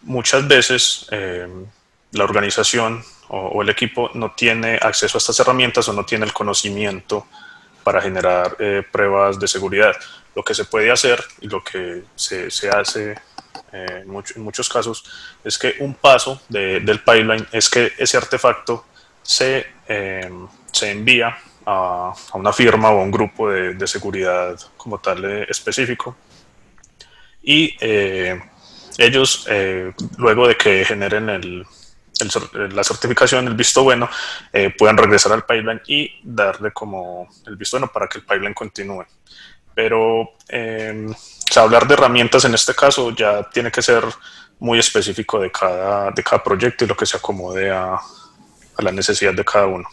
muchas veces la organización o el equipo no tiene acceso a estas herramientas o no tiene el conocimiento para generar pruebas de seguridad. Lo que se puede hacer y lo que se hace en muchos casos es que un paso del pipeline es que ese artefacto se envía a una firma o a un grupo de seguridad como tal específico, y ellos luego de que generen la certificación, el visto bueno, pueden regresar al pipeline y darle como el visto bueno para que el pipeline continúe. Pero hablar de herramientas en este caso ya tiene que ser muy específico de cada proyecto y lo que se acomode a la necesidad de cada uno.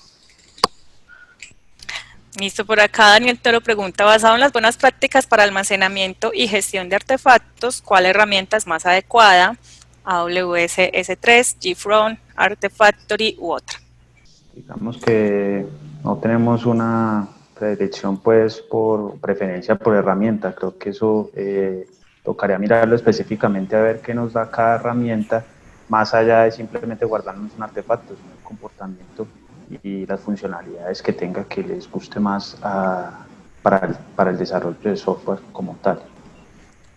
Listo, por acá Daniel Toro pregunta, basado en las buenas prácticas para almacenamiento y gestión de artefactos, ¿cuál herramienta es más adecuada? AWS S3, JFront, Artifactory u otra. Digamos que no tenemos una predilección pues por preferencia por herramienta. Creo que eso tocaría mirarlo específicamente a ver qué nos da cada herramienta, más allá de simplemente guardarnos un artefacto, sino el comportamiento y las funcionalidades que tenga que les guste más para el desarrollo de software como tal.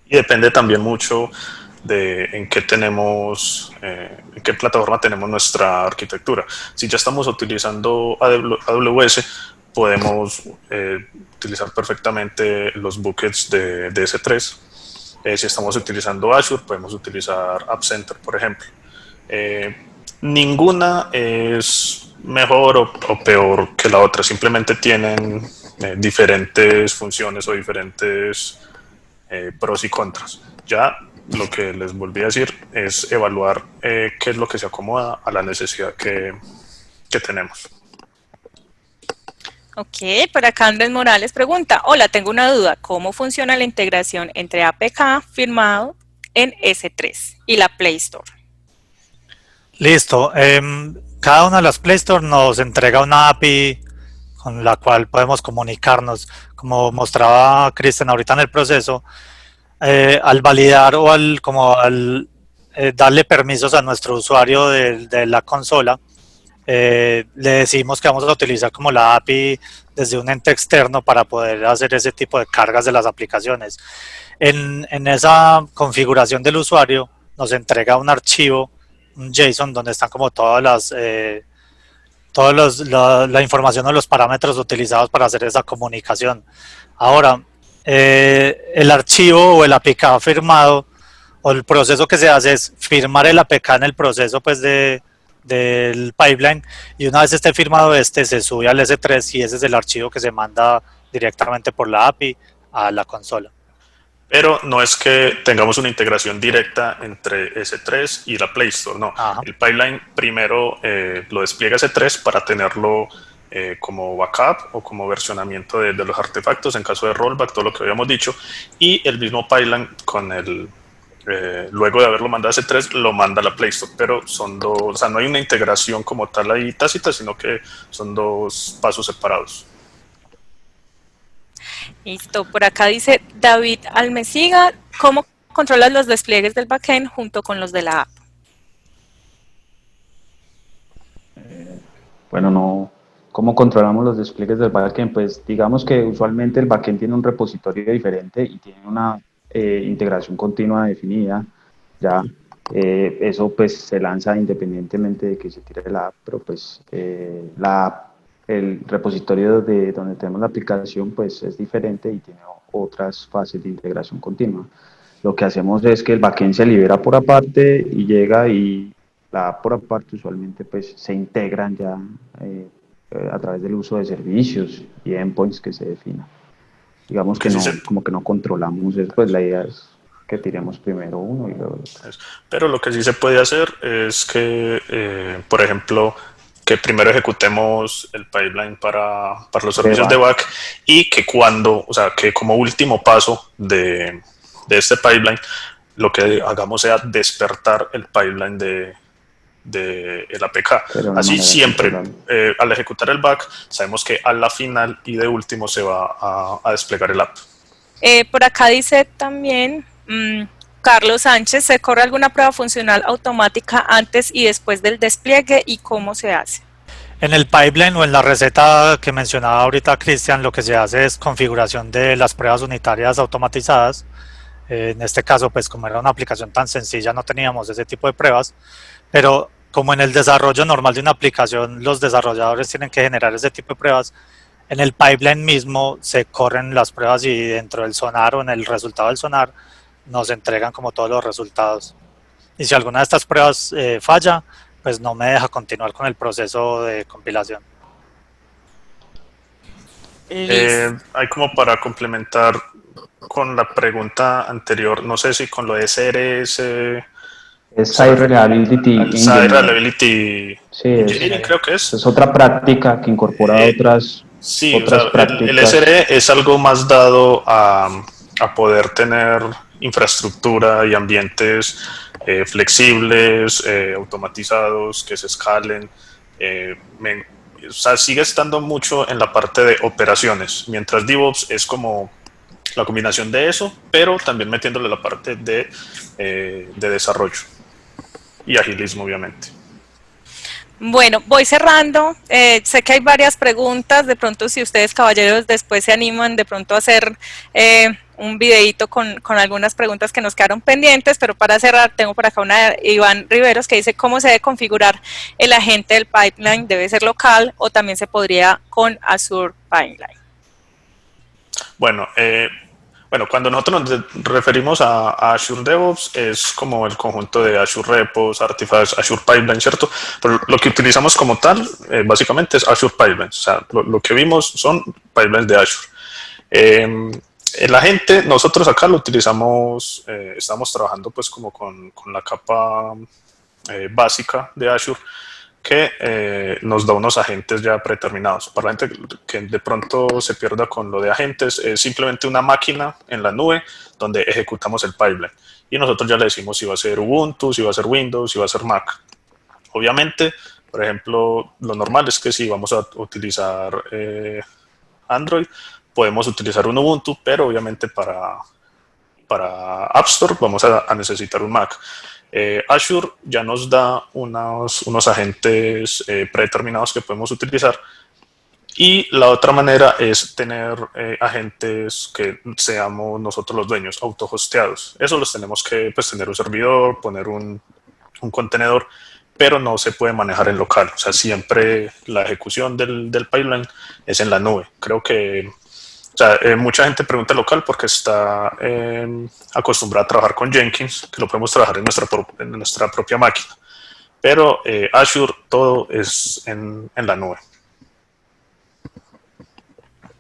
Y depende también mucho de en qué plataforma tenemos nuestra arquitectura. Si ya estamos utilizando AWS, podemos utilizar perfectamente los buckets de S3. Si estamos utilizando Azure, podemos utilizar App Center, por ejemplo. Ninguna es mejor o peor que la otra, simplemente tienen diferentes funciones o diferentes pros y contras. Ya lo que les volví a decir es evaluar qué es lo que se acomoda a la necesidad que tenemos. Ok, por acá Andrés Morales pregunta, hola, tengo una duda, ¿cómo funciona la integración entre APK firmado en S3 y la Play Store? Listo. Cada una de las Play Store nos entrega una API con la cual podemos comunicarnos. Como mostraba Cristian ahorita en el proceso, al validar o al darle permisos a nuestro usuario de la consola, le decimos que vamos a utilizar como la API desde un ente externo para poder hacer ese tipo de cargas de las aplicaciones. En esa configuración del usuario nos entrega un archivo, un JSON, donde están como todas la información o los parámetros utilizados para hacer esa comunicación. Ahora, el archivo o el APK firmado, o el proceso que se hace es firmar el APK en el proceso pues del pipeline, y una vez esté firmado se sube al S3 y ese es el archivo que se manda directamente por la API a la consola. Pero no es que tengamos una integración directa entre S3 y la Play Store, no. Ajá. El pipeline primero lo despliega S3 para tenerlo como backup o como versionamiento de los artefactos en caso de rollback, todo lo que habíamos dicho, y el mismo pipeline con luego de haberlo mandado a S3 lo manda a la Play Store, pero son dos, o sea, no hay una integración como tal ahí tácita, sino que son dos pasos separados. Listo, por acá dice David Almesiga, ¿cómo controlas los despliegues del backend junto con los de la app? Bueno, no. ¿Cómo controlamos los despliegues del backend? Pues digamos que usualmente el backend tiene un repositorio diferente y tiene una integración continua definida. Ya eso pues se lanza independientemente de que se tire la app, pero pues el repositorio de donde tenemos la aplicación pues es diferente y tiene otras fases de integración continua. Lo que hacemos es que el backend se libera por aparte y llega, y la app por aparte usualmente pues se integran ya a través del uso de servicios y endpoints que se defina. Digamos que no, como que no controlamos eso, pues la idea es que tiremos primero uno y luego otro. Pero lo que sí se puede hacer es que, por ejemplo, que primero ejecutemos el pipeline para los servicios de back, y que que como último paso de este pipeline, lo que hagamos sea despertar el pipeline el APK. Así siempre, al ejecutar el back, sabemos que a la final y de último se va a desplegar el app. Por acá dice también Carlos Sánchez, ¿se corre alguna prueba funcional automática antes y después del despliegue y cómo se hace? En el pipeline o en la receta que mencionaba ahorita Cristian, lo que se hace es configuración de las pruebas unitarias automatizadas. En este caso, pues como era una aplicación tan sencilla, no teníamos ese tipo de pruebas, pero como en el desarrollo normal de una aplicación, los desarrolladores tienen que generar ese tipo de pruebas, en el pipeline mismo se corren las pruebas y dentro del sonar o en el resultado del sonar nos entregan como todos los resultados. Y si alguna de estas pruebas falla, pues no me deja continuar con el proceso de compilación. Hay como para complementar con la pregunta anterior, no sé si con lo de SRS... Es Site Reliability. Site Reliability Engineering, sí, creo que es. Es otra práctica que incorpora otras prácticas. El SRE es algo más dado a poder tener infraestructura y ambientes flexibles, automatizados, que se escalen. O sea, sigue estando mucho en la parte de operaciones, mientras DevOps es como la combinación de eso, pero también metiéndole la parte de desarrollo y agilismo, obviamente. Bueno, voy cerrando. Sé que hay varias preguntas. De pronto, si ustedes, caballeros, después se animan de pronto a hacer un videito con algunas preguntas que nos quedaron pendientes, pero para cerrar tengo por acá una de Iván Riveros que dice cómo se debe configurar el agente del pipeline. ¿Debe ser local o también se podría con Azure Pipeline? Bueno, cuando nosotros nos referimos a Azure DevOps, es como el conjunto de Azure Repos, Artifacts, Azure Pipeline, ¿cierto? Pero lo que utilizamos como tal, básicamente es Azure Pipelines. O sea, lo que vimos son pipelines de Azure. El agente, nosotros acá lo utilizamos, estamos trabajando pues como con la capa básica de Azure, que nos da unos agentes ya predeterminados. Para la gente que de pronto se pierda con lo de agentes, es simplemente una máquina en la nube donde ejecutamos el pipeline. Y nosotros ya le decimos si va a ser Ubuntu, si va a ser Windows, si va a ser Mac. Obviamente, por ejemplo, lo normal es que si vamos a utilizar Android, podemos utilizar un Ubuntu, pero obviamente para App Store vamos a necesitar un Mac. Azure ya nos da unos agentes predeterminados que podemos utilizar, y la otra manera es tener agentes que seamos nosotros los dueños, autohosteados. Eso los tenemos que pues, tener un servidor, poner un contenedor, pero no se puede manejar en local. O sea, siempre la ejecución del pipeline es en la nube. Creo que o sea, mucha gente pregunta local porque está acostumbrada a trabajar con Jenkins, que lo podemos trabajar en nuestra propia máquina. Pero Azure todo es en la nube.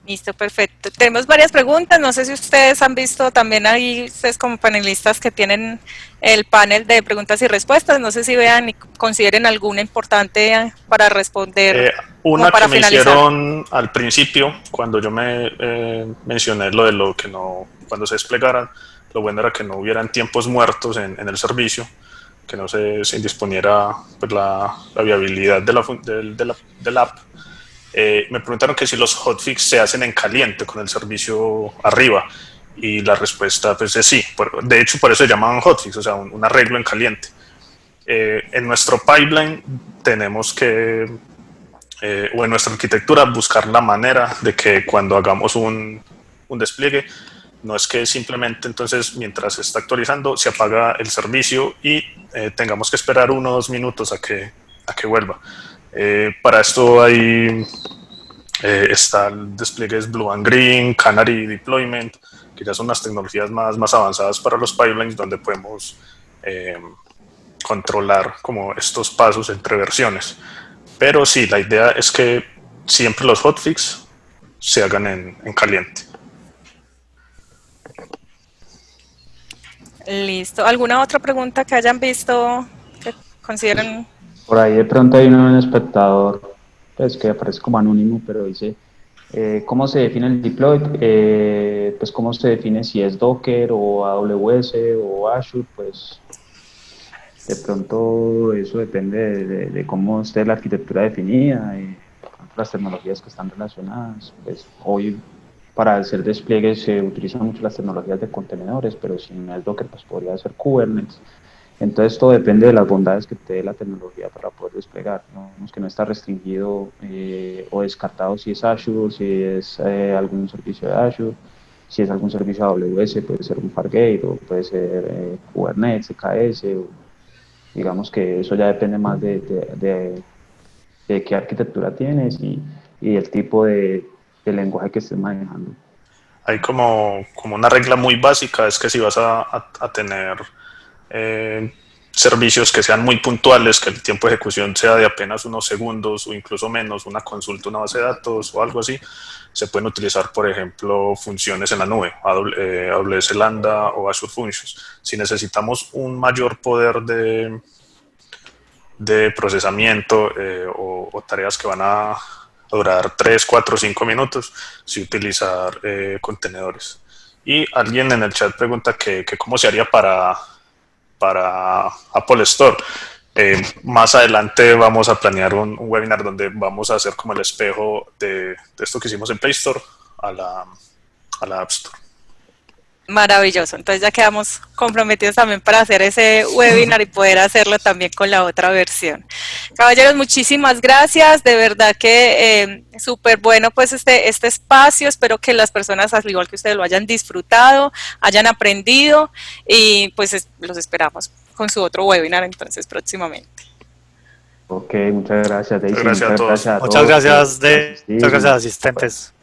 Listo, perfecto. Tenemos varias preguntas. No sé si ustedes han visto también ahí, ustedes como panelistas que tienen el panel de preguntas y respuestas. No sé si vean y consideren alguna importante para responder. Una para que me finalizar. hicieron al principio, cuando yo me mencioné lo de lo que no, cuando se desplegaran, lo bueno era que no hubieran tiempos muertos en el servicio, que no se indisponiera pues, la viabilidad de la app. Me preguntaron que si los hotfix se hacen en caliente con el servicio arriba, y la respuesta pues es sí. De hecho, por eso se llaman hotfix, o sea, un arreglo en caliente. En nuestro pipeline tenemos que, o en nuestra arquitectura, buscar la manera de que cuando hagamos un despliegue, no es que simplemente entonces mientras se está actualizando se apaga el servicio y tengamos que esperar 1 o 2 minutos a que vuelva. Para esto está el despliegue Blue and Green, Canary Deployment, que ya son las tecnologías más avanzadas para los pipelines, donde podemos controlar como estos pasos entre versiones. Pero sí, la idea es que siempre los hotfix se hagan en caliente. Listo. ¿Alguna otra pregunta que hayan visto que consideren? Por ahí de pronto hay un espectador pues, que aparece como anónimo, pero dice, ¿cómo se define el deploy? Pues cómo se define si es Docker o AWS o Azure, pues de pronto eso depende de cómo esté la arquitectura definida, las tecnologías que están relacionadas. Pues hoy para hacer despliegues se utilizan mucho las tecnologías de contenedores, pero si no es Docker, pues podría ser Kubernetes. Entonces todo depende de las bondades que te dé la tecnología para poder desplegar, ¿no? Que no está restringido o descartado si es Azure, si es algún servicio de Azure, si es algún servicio AWS, puede ser un Fargate o puede ser Kubernetes, EKS, o, digamos que eso ya depende más de qué arquitectura tienes y el tipo de lenguaje que estés manejando. Hay como una regla muy básica, es que si vas a tener servicios que sean muy puntuales, que el tiempo de ejecución sea de apenas unos segundos o incluso menos, una consulta, una base de datos o algo así, se pueden utilizar, por ejemplo, funciones en la nube, AWS Lambda o Azure Functions. Si necesitamos un mayor poder de procesamiento o tareas que van a durar 3, 4, 5 minutos, si utilizar contenedores. Y alguien en el chat pregunta que cómo se haría para Apple Store. Más adelante vamos a planear un webinar donde vamos a hacer como el espejo de esto que hicimos en Play Store a la App Store. Maravilloso. Entonces ya quedamos comprometidos también para hacer ese webinar y poder hacerlo también con la otra versión. Caballeros, muchísimas gracias. De verdad que súper bueno pues este espacio. Espero que las personas, al igual que ustedes, lo hayan disfrutado, hayan aprendido y pues los esperamos con su otro webinar entonces próximamente. Ok, muchas gracias, Daisy. Muchas gracias a todos. Muchas gracias, asistentes.